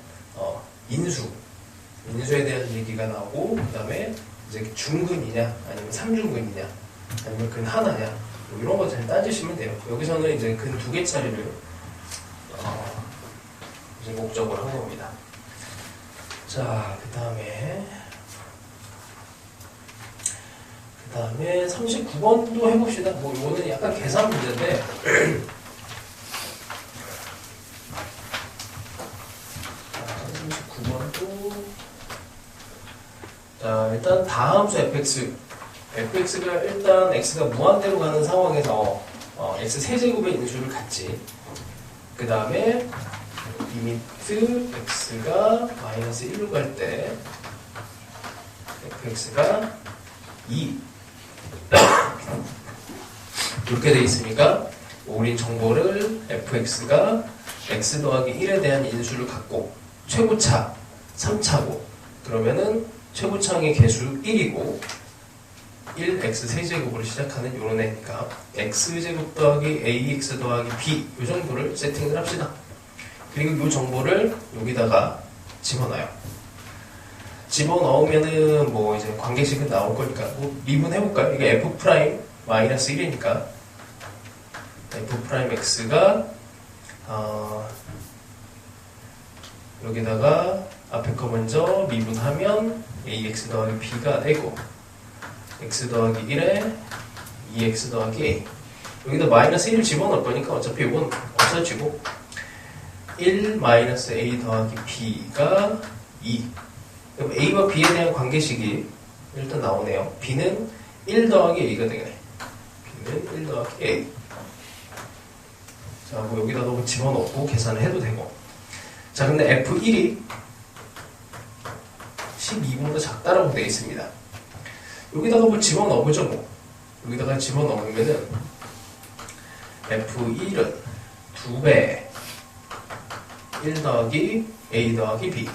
인수에 대한 얘기가 나오고, 그 다음에 이제 중근이냐 아니면 삼중근이냐 아니면 근 하나냐 뭐 이런 거 잘 따지시면 돼요. 여기서는 이제 근 2개짜리를 이제 목적으로 한 겁니다. 자, 그 다음에 39번도 해봅시다. 뭐 이거는 약간 계산 문제인데 자, 일단 다함수 fx가 일단 x가 무한대로 가는 상황에서 x 세제곱의 인수를 갖지. 그 다음에 리미트 x가 마이너스 1로 갈 때 fx가 2 이렇게 돼 있으니까 우린 정보를 fx가 x 더하기 1에 대한 인수를 갖고 최고차 3차고 그러면은 최고차의 개수 1이고 1x 세제곱으로 시작하는 요런 애니까 x제곱 더하기 ax 더하기 b 이 정도를 세팅을 합시다. 그리고 이 정보를 여기다가 집어넣어요. 집어넣으면은 뭐 이제 관계식은 나올 거니까 뭐 미분해볼까요? 이게 f 프라임 마이너스 1이니까 f 프라임 x가 여기다가 앞에 거 먼저 미분하면 ax 더하기 b가 되고 x 더하기 1에 2x 더하기 a 여기다 마이너스 1을 집어넣을 거니까 어차피 이건 없어지고 1 마이너스 a 더하기 b가 2 그럼 a와 b에 대한 관계식이 일단 나오네요. b는 1 더하기 a가 되겠네. b는 1 더하기 a 자, 뭐 여기다 뭐 집어넣고 계산을 해도 되고 자, 근데 f1이 12보다 작다라고 되어 있습니다. 여기다가 뭐 집어넣어보죠 뭐. 여기다가 집어넣으면은 f1은 2배 1 더하기 a 더하기 b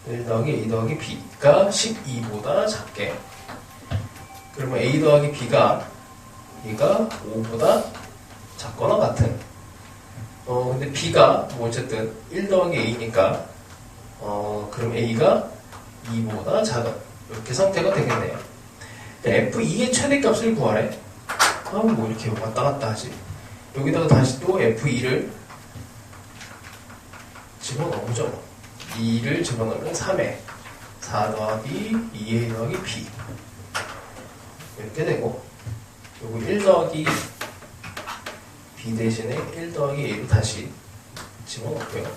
1 더하기 a 더하기 b가 12보다 작게 그러면 a 더하기 b가 얘가 5보다 작거나 같은 근데 b가 뭐 어쨌든 1 더하기 a니까 그럼 a가 2보다 작은 이렇게 상태가 되겠네요. f2의 최대값을 구하래. 뭐 이렇게 왔다 갔다 하지. 여기다가 다시 또 f2를 집어넣어보죠. 2를 집어넣으면 3에 4 더하기 2a 더하기 b 이렇게 되고 요거 1 더하기 b 대신에 1 더하기 a로 다시 집어넣고요.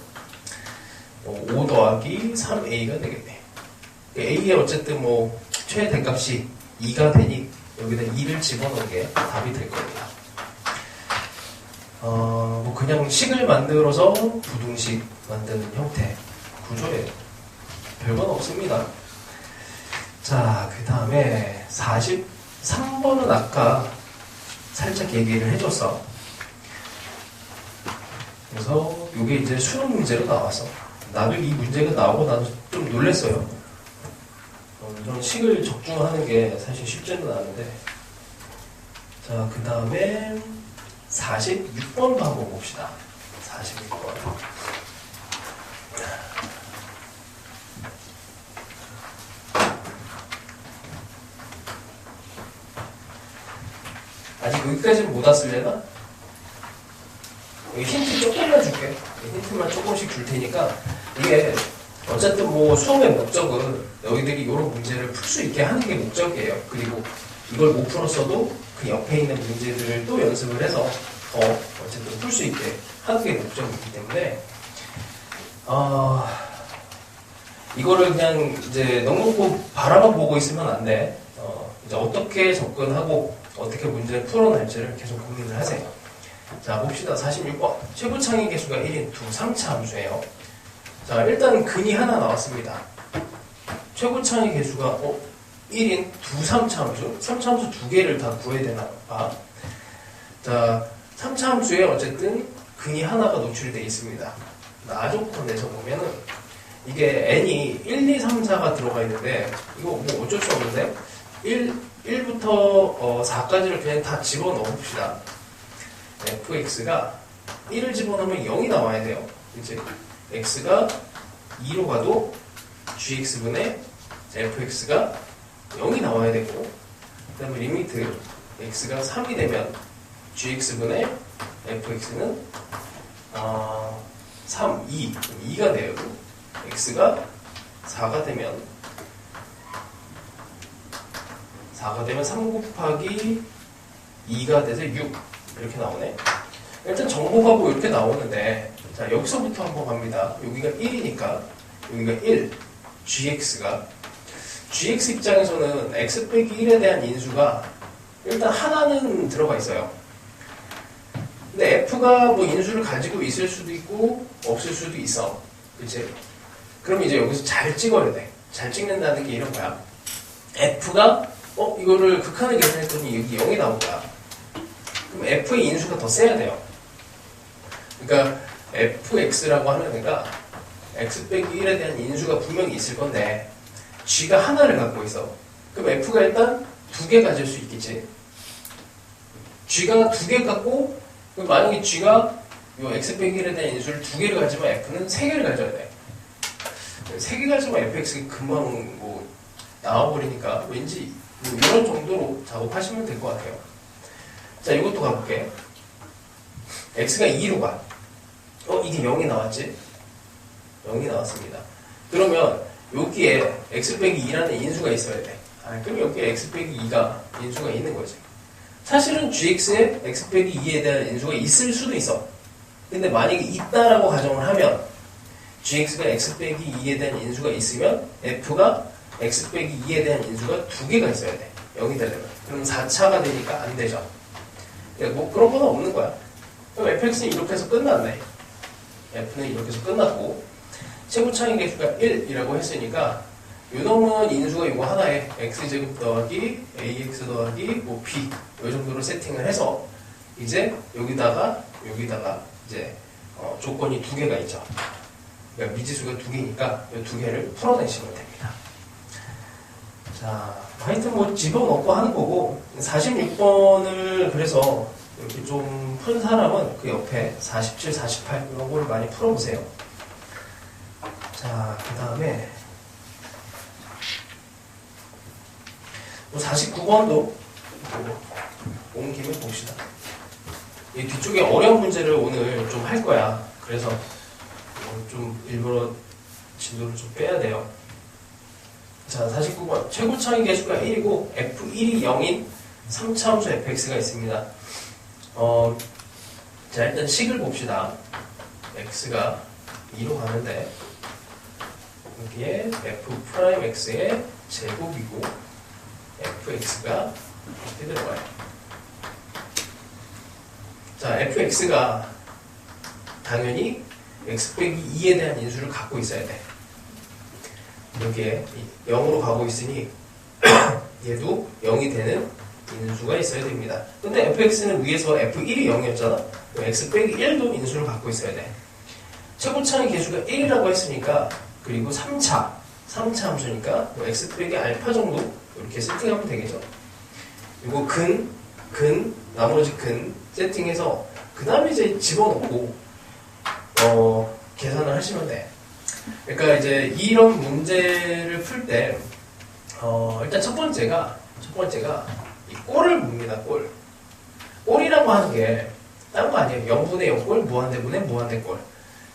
5 더하기 3a가 되겠네. a에 어쨌든 뭐 최대값이 2가 되니 여기다 2를 집어넣은 게 답이 될 겁니다. 뭐 그냥 식을 만들어서 부등식 만드는 형태 구조예요. 별건 없습니다. 자, 그 다음에 43번은 아까 살짝 얘기를 해줬어. 그래서 이게 이제 수능 문제로 나왔어. 나도 이 문제가 나오고 나도 좀 놀랬어요. 이런 식을 적중하는 게 사실 쉽지는 않은데. 자, 그 다음에 46번도 한번 봅시다. 46번. 아직 여기까지는 못 왔으려나? 힌트 조금만 줄게. 힌트만 조금씩 줄 테니까 이게 어쨌든 뭐 수험의 목적은 너희들이 이런 문제를 풀 수 있게 하는 게 목적이에요. 그리고 이걸 못 풀었어도 그 옆에 있는 문제들을 또 연습을 해서 더 어쨌든 풀 수 있게 하는 게 목적이기 때문에 이거를 그냥 이제 너무 바라만 보고 있으면 안 돼. 이제 어떻게 접근하고 어떻게 문제를 풀어낼지를 계속 고민을 하세요. 자, 봅시다. 46번. 최고창의 개수가 1인 두 3차 함수예요. 자, 일단 근이 하나 나왔습니다. 최고창의 개수가 1인 두 3차 함수. 3차 함수 두 개를 다 구해야 되나 봐. 자, 3차 함수에 어쨌든 근이 하나가 노출이 되어 있습니다. 나조건 내서 보면은 이게 n이 1, 2, 3, 4가 들어가 있는데 이거 뭐 어쩔 수 없는데 1부터 4까지를 그냥 다 집어넣어 봅시다. fx가 1을 집어넣으면 0이 나와야 돼요. 이제 x가 2로 가도 gx분의 fx가 0이 나와야 되고 그 다음에 리미트 x가 3이 되면 gx분의 fx는 3, 2, 2가 돼요. x가 4가 되면 3 곱하기 2가 돼서 6 이렇게 나오네. 일단 정보가 뭐 이렇게 나오는데 자, 여기서부터 한번 갑니다. 여기가 1이니까 여기가 1 gx가 gx 입장에서는 x 빼기 1에 대한 인수가 일단 하나는 들어가 있어요. 근데 f가 뭐 인수를 가지고 있을 수도 있고 없을 수도 있어. 그치? 그럼 이제 여기서 잘 찍어야 돼. 잘 찍는다는 게 이런 거야. f가 이거를 극한을 계산했더니 여기 0이 나온 거야. 그럼 f의 인수가 더 세야 돼요. 그러니까 fx라고 하는 애가 x 빼기 1에 대한 인수가 분명히 있을 건데 g가 하나를 갖고 있어. 그럼 f가 일단 2개 가질 수 있겠지. g가 2개 갖고 만약에 g가 요 x 빼기 1에 대한 인수를 2개를 가지면 f는 3개를 가져야 돼. 3개 가지면 fx가 금방 뭐 나와버리니까 왠지 뭐 이런 정도로 작업하시면 될 것 같아요. 자, 이것도 가볼게. x가 2로 가. 이게 0이 나왔지? 0이 나왔습니다. 그러면 여기에 x 빼기 2라는 인수가 있어야 돼. 그럼 여기에 x 빼기 2가 인수가 있는 거지. 사실은 gx에 x 빼기 2에 대한 인수가 있을 수도 있어. 근데 만약에 있다라고 가정을 하면 gx가 x 빼기 2에 대한 인수가 있으면 f가 x 빼기 2에 대한 인수가 2개가 있어야 돼. 0이 되려면. 그럼 4차가 되니까 안 되죠. 뭐 그런 건 없는 거야. 그럼 fx는 이렇게 해서 끝났네. f는 이렇게 해서 끝났고 최고차이 계수가 1이라고 했으니까 요놈은 인수가 이거 하나에 x제곱 더하기 ax 더하기 뭐 b 이 정도로 세팅을 해서 이제 여기다가 이제 조건이 2개가 있죠. 그러니까 미지수가 2개니까 이 2개를 풀어내시면 됩니다. 자, 하여튼 뭐 집어넣고 하는 거고 46번을 그래서 이렇게 좀 푼 사람은 그 옆에 47, 48 이런 거를 많이 풀어보세요. 자, 그 다음에 49번도 온 김에 봅시다. 이 뒤쪽에 어려운 문제를 오늘 좀 할 거야. 그래서 좀 일부러 진도를 좀 빼야 돼요. 자, 49번. 최고차이 계수가 1이고 f1이 0인 3차 함수 fx가 있습니다. 자, 일단 식을 봅시다. x가 2로 가는데 여기에 f'x의 제곱이고 fx가 이렇게 들어가요. 자, fx가 당연히 x 빼기 2에 대한 인수를 갖고 있어야 돼. 여기에 0으로 가고 있으니 얘도 0이 되는 인수가 있어야 됩니다. 근데 fx는 위에서 f1이 0이었잖아. x 빼기 1도 인수를 갖고 있어야 돼. 최고차의 계수가 1이라고 했으니까 그리고 3차 함수니까 x 빼기 알파 정도 이렇게 세팅하면 되겠죠. 그리고 나머지 근 세팅해서 그 다음에 이제 집어넣고 계산을 하시면 돼. 그러니까 이제 이런 문제를 풀 때 일단 첫 번째가 이 꼴을 봅니다. 꼴이라고 하는 게 딴 거 아니에요. 0분의 0꼴, 무한대분의 무한대꼴.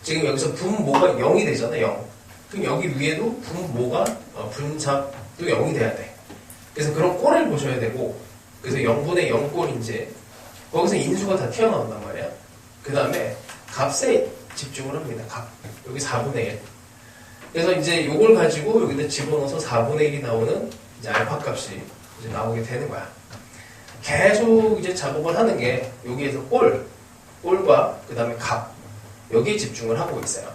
지금 여기서 분모가 0이 되잖아요. 0. 그럼 여기 위에도 분모가 분잡도 0이 돼야 돼. 그래서 그런 꼴을 보셔야 되고, 그래서 0분의 0꼴인지 거기서 인수가 다 튀어나온단 말이야. 그 다음에 값에 집중을 합니다. 값. 여기 4분의 1. 그래서 이제 요걸 가지고 여기다 집어넣어서 4분의 1이 나오는 이제 알파 값이 이제 나오게 되는 거야. 계속 이제 작업을 하는 게 여기에서 꼴과 그 다음에 값. 여기에 집중을 하고 있어요.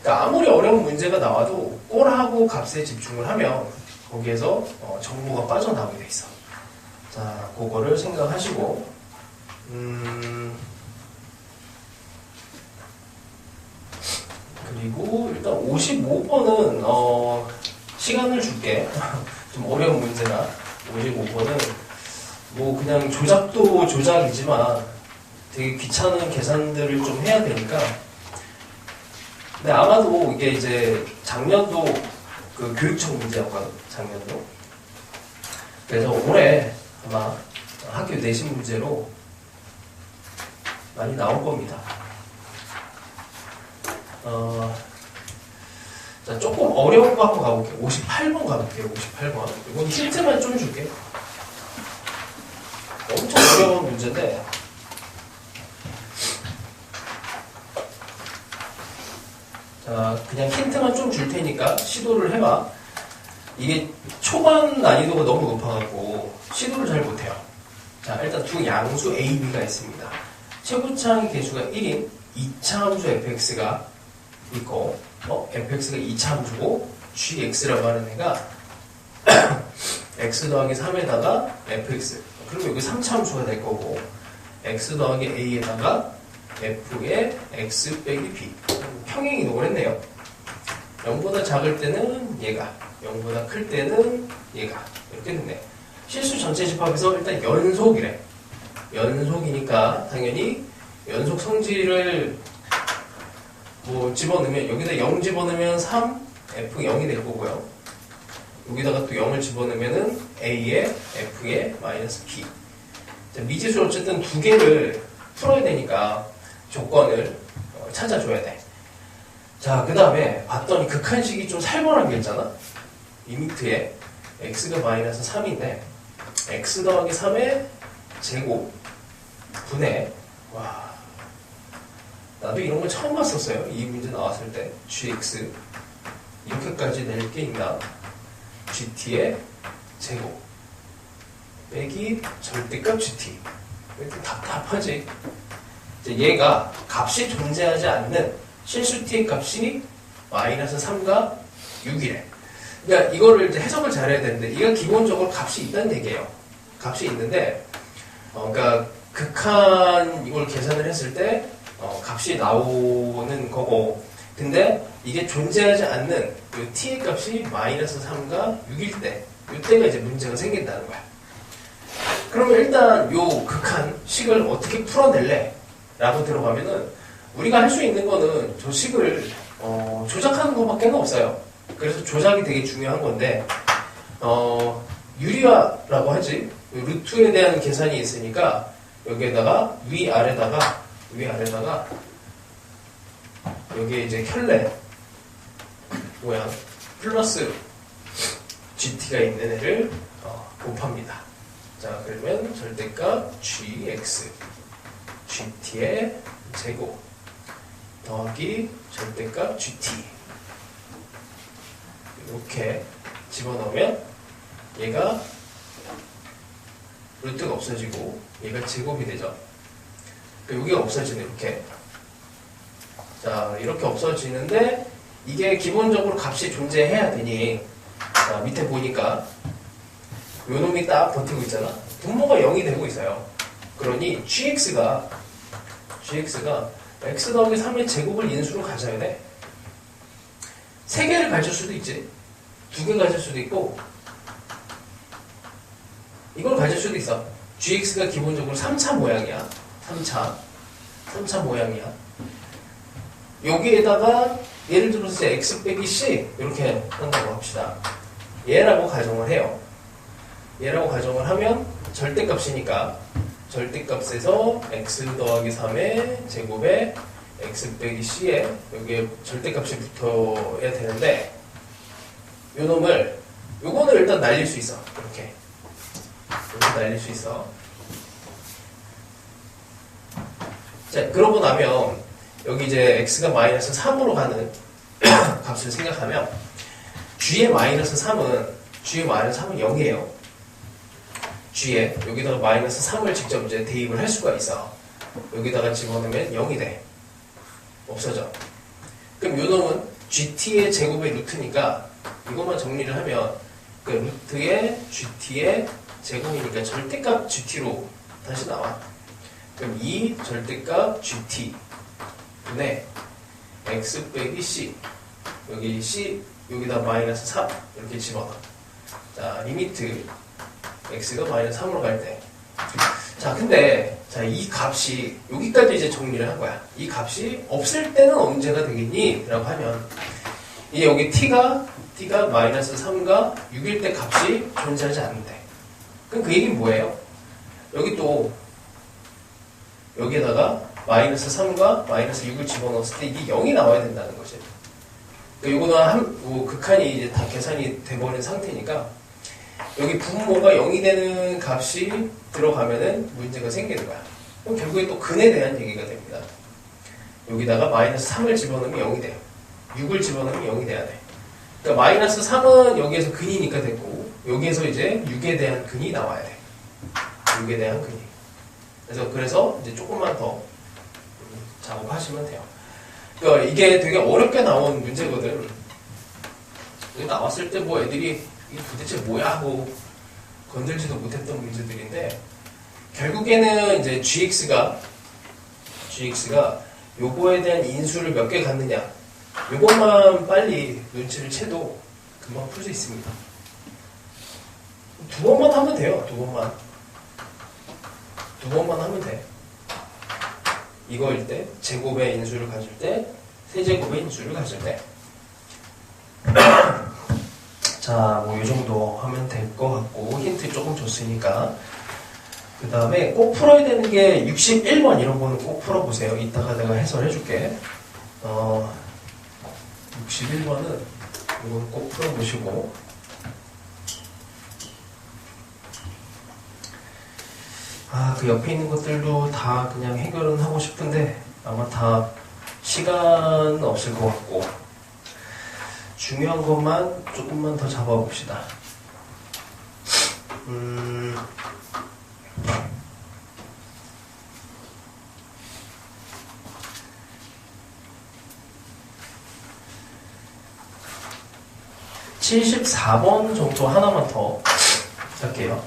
그러니까 아무리 어려운 문제가 나와도 꼴하고 값에 집중을 하면 거기에서 정보가 빠져나오게 돼 있어. 자, 그거를 생각하시고 그리고 일단 55번은 시간을 줄게. 좀 어려운 문제나 55번은 뭐 그냥 조작도 조작이지만 되게 귀찮은 계산들을 좀 해야 되니까. 근데 아마도 이게 이제 작년도 그 교육청 문제였거든. 작년도. 그래서 올해 아마 학교 내신 문제로 많이 나올 겁니다. 자, 조금 어려운 거 한번 가볼게요. 58번 가볼게요. 58번. 이건 힌트만 좀 줄게. 엄청 어려운 문제인데 자, 그냥 힌트만 좀 줄 테니까 시도를 해봐. 이게 초반 난이도가 너무 높아갖고 시도를 잘 못해요. 자, 일단 두 양수 A, B가 있습니다. 최고차의 개수가 1인 2차 함수 fx가 있고 fx가 2차 함수고 gx라고 하는 애가 x 더하기 3에다가 fx, 그럼 여기 3차 함수가 될 거고 x 더하기 a에다가 f의 x 빼기 b. 평행 이동을 했네요. 0보다 작을 때는 얘가, 0보다 클 때는 얘가. 이렇게 됐네. 실수 전체 집합에서 일단 연속이래. 연속이니까 당연히 연속 성질을 뭐 집어넣으면, 여기다 0 집어넣으면 3, f 0이 될 거고요. 여기다가 또 0을 집어넣으면은 a에 f에 마이너스 b. 미지수 어쨌든 두 개를 풀어야 되니까 조건을 찾아줘야 돼. 자, 그 다음에 봤더니 극한식이 좀 살벌한 게 있잖아. 리미트에 x가 마이너스 3인데 x 더하기 3의 제곱 분의, 와, 나도 이런 거 처음 봤었어요. 이 문제 나왔을 때. gx 이렇게까지 낼 게 있나? gt의 제곱 빼기 절대값 gt. 이렇게 답답하지. 이제 얘가 값이 존재하지 않는 실수 t의 값이 마이너스 3과 6이래. 그러니까 이거를 이제 해석을 잘해야 되는데, 이건 기본적으로 값이 있다는 얘기예요. 값이 있는데, 그러니까 극한 이걸 계산을 했을 때 값이 나오는 거고, 근데 이게 존재하지 않는 이 t의 값이 마이너스 3과 6일 때, 이때가 이제 문제가 생긴다는 거야. 그러면 일단 요 극한 식을 어떻게 풀어낼래? 라고 들어가면은 우리가 할 수 있는 거는 저 식을 조작하는 것밖에 없어요. 그래서 조작이 되게 중요한 건데, 유리화라고 하지. 루트에 대한 계산이 있으니까 여기에다가 위아래다가 여기에 이제 켤레 모양 플러스 gt가 있는 애를 곱합니다. 자, 그러면 절대값 gx gt의 제곱 더하기 절대값 gt 이렇게 집어넣으면 얘가 루트가 없어지고 얘가 제곱이 되죠. 여기가 없어지네. 이렇게. 자, 이렇게 없어지는데 이게 기본적으로 값이 존재해야 되니, 자, 밑에 보니까 요 놈이 딱 버티고 있잖아. 분모가 0이 되고 있어요. 그러니 gx가 x 더하기 3의 제곱을 인수로 가져야 돼. 3개를 가질 수도 있지. 2개 가질 수도 있고, 이걸 가질 수도 있어. gx가 기본적으로 3차 모양이야. 3차 모양이야. 여기에다가 예를 들어서 x 빼기 c 이렇게 한다고 합시다. 얘라고 가정을 해요. 얘라고 가정을 하면 절대값이니까 절대값에서 x 더하기 3의 제곱에 x 빼기 c에 여기에 절대값이 붙어야 되는데, 요거는 일단 날릴 수 있어. 이렇게 날릴 수 있어. 자, 그러고 나면 여기 이제 x가 마이너스 3으로 가는 값을 생각하면 g의 마이너스 3은 0이에요. g에 여기다가 마이너스 3을 직접 이제 대입을 할 수가 있어. 여기다가 집어넣으면 0이 돼. 없어져. 그럼 요 놈은 gt의 제곱의 루트니까 이것만 정리를 하면 그 루트의 gt의 제곱이니까 절대값 gt로 다시 나와. 그럼 이 절대값 gt 분의 x 빼기 c, 여기 c 여기다 마이너스 3 이렇게 집어넣어. 자, 리미트 x가 마이너스 3으로 갈 때. 자, 근데 자, 이 값이 여기까지 이제 정리를 한 거야. 이 값이 없을 때는 언제가 되겠니? 라고 하면 이 여기 t가 마이너스 3과 6일 때 값이 존재하지 않는데. 그럼 그 얘기는 뭐예요? 여기 또 여기에다가 마이너스 3과 마이너스 6을 집어넣었을 때 이게 0이 나와야 된다는 거지. 그러니까 이거는 극한이 이제 다 계산이 돼버린 상태니까 여기 분모가 0이 되는 값이 들어가면은 문제가 생기는 거야. 그럼 결국에 또 근에 대한 얘기가 됩니다. 여기다가 마이너스 3을 집어넣으면 0이 돼요. 6을 집어넣으면 0이 돼야 돼. 그러니까 마이너스 3은 여기에서 근이니까 됐고, 여기에서 이제 6에 대한 근이 나와야 돼. 6에 대한 근이. 그래서 이제 조금만 더 작업하시면 돼요. 그러니까 이게 되게 어렵게 나온 문제거든. 나왔을 때 뭐 애들이 이게 도대체 뭐야 하고 건들지도 못했던 문제들인데, 결국에는 이제 gx가 요거에 대한 인수를 몇 개 갖느냐, 요것만 빨리 눈치를 채도 금방 풀 수 있습니다. 두 번만 하면 돼요. 두 번만 하면 돼. 이거일 때, 제곱의 인수를 가질 때, 세제곱의 인수를 가질 때. 자, 뭐 이 정도 하면 될 것 같고, 힌트 조금 줬으니까. 그 다음에 꼭 풀어야 되는 게 61번 이런 거는 꼭 풀어보세요. 이따가 내가 해설해 줄게. 61번은 이건 꼭 풀어보시고. 그 옆에 있는 것들도 다 그냥 해결은 하고 싶은데 아마 다 시간 없을 것 같고, 중요한 것만 조금만 더 잡아봅시다. 74번 정도 하나만 더 할게요.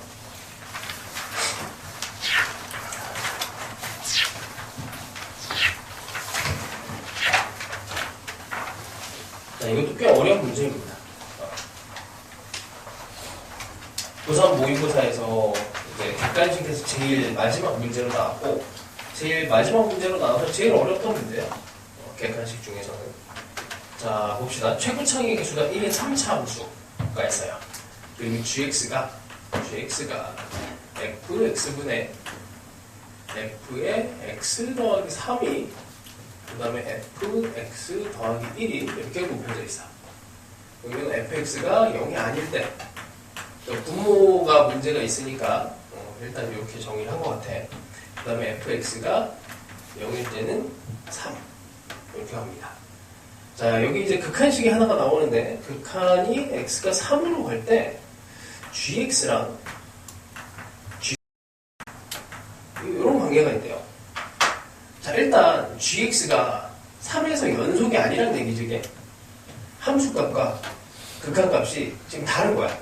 자, 이것도 꽤 어려운 문제입니다. 고3 모의고사에서 이제 객관식에서 제일 마지막 문제로 나왔고, 제일 마지막 문제로 나와서 제일 어렵던 문제예요. 객관식 중에서는. 자, 봅시다. 최고창의 개수가 1인 3차 함수가 있어요. 그리고 gx가 fx분의 f의 x 더하기 3이 그 다음에 fx 더하기 1이 이렇게 곱해져 있어. 여기는 fx가 0이 아닐 때, 분모가 문제가 있으니까 일단 이렇게 정의를 한 것 같아. 그 다음에 fx가 0일 때는 3 이렇게 합니다. 자, 여기 이제 극한식이 하나가 나오는데, 극한이 x가 3으로 갈 때 gx랑 이런 관계가 있대요. 자, 일단 gx가 3에서 연속이 아니라는 얘기죠. 이게 함수값과 극한값이 지금 다른 거야.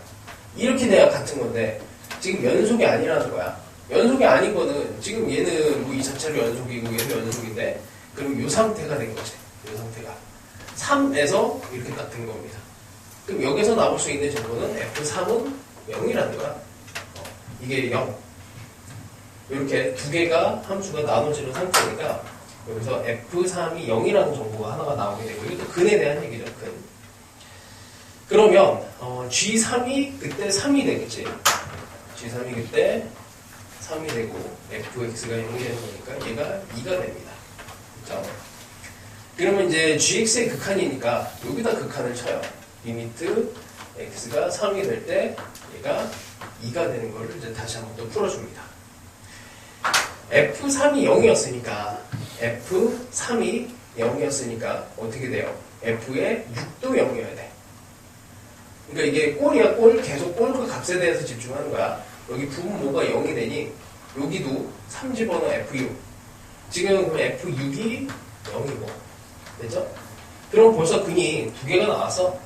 이렇게 돼야 같은 건데 지금 연속이 아니라는 거야. 연속이 아닌 거는 지금 얘는 뭐 이 자체로 연속이고 얘는 연속인데, 그럼 이 상태가 된 거지. 이 상태가 3에서 이렇게 딱 된 겁니다. 그럼 여기서 나올 수 있는 정보는 f3은 0이라는 거야. 이게 0. 이렇게 두 개가 함수가 나눠지는 상태니까 여기서 f3이 0이라는 정보가 하나가 나오게 되고, 이것도 근에 대한 얘기죠. 근. 그러면 g3이 그때 3이 되겠지. g3이 그때 3이 되고 fx가 0이 되는 거니까 얘가 2가 됩니다. 그렇죠? 그러면 이제 gx의 극한이니까 여기다 극한을 쳐요. 리미트 x가 3이 될 때 얘가 2가 되는 걸 이제 다시 한번 또 풀어줍니다. f3이 0이었으니까 f3이 0이었으니까 어떻게 돼요? f의 6도 0이어야 돼. 그러니까 이게 꼴이야, 꼴. 계속 꼴과 값에 대해서 집중하는 거야. 여기 분모가 0이 되니 여기도 3 집어넣어 f6. 지금 그럼 f6이 0이고, 됐죠? 그럼 벌써 근이 두 개가 나왔어.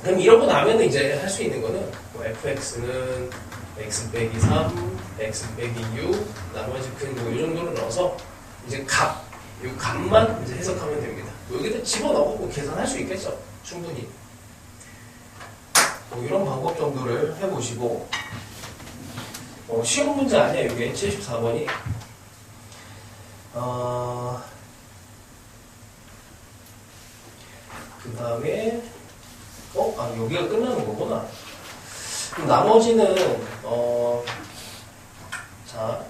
그럼 이러고 나면 이제 할 수 있는 거는 뭐 fx는 x 빼기 3, x 빼기 6, 나머지 근 뭐 이 정도를 넣어서 이제 이 값만 이제 해석하면 됩니다. 여기다 집어넣고 뭐 계산할 수 있겠죠? 충분히. 뭐 이런 방법 정도를 해보시고, 쉬운 문제 아니야, 이게 74번이. 그 다음에, 여기가 끝나는 거구나. 그럼 나머지는, 자,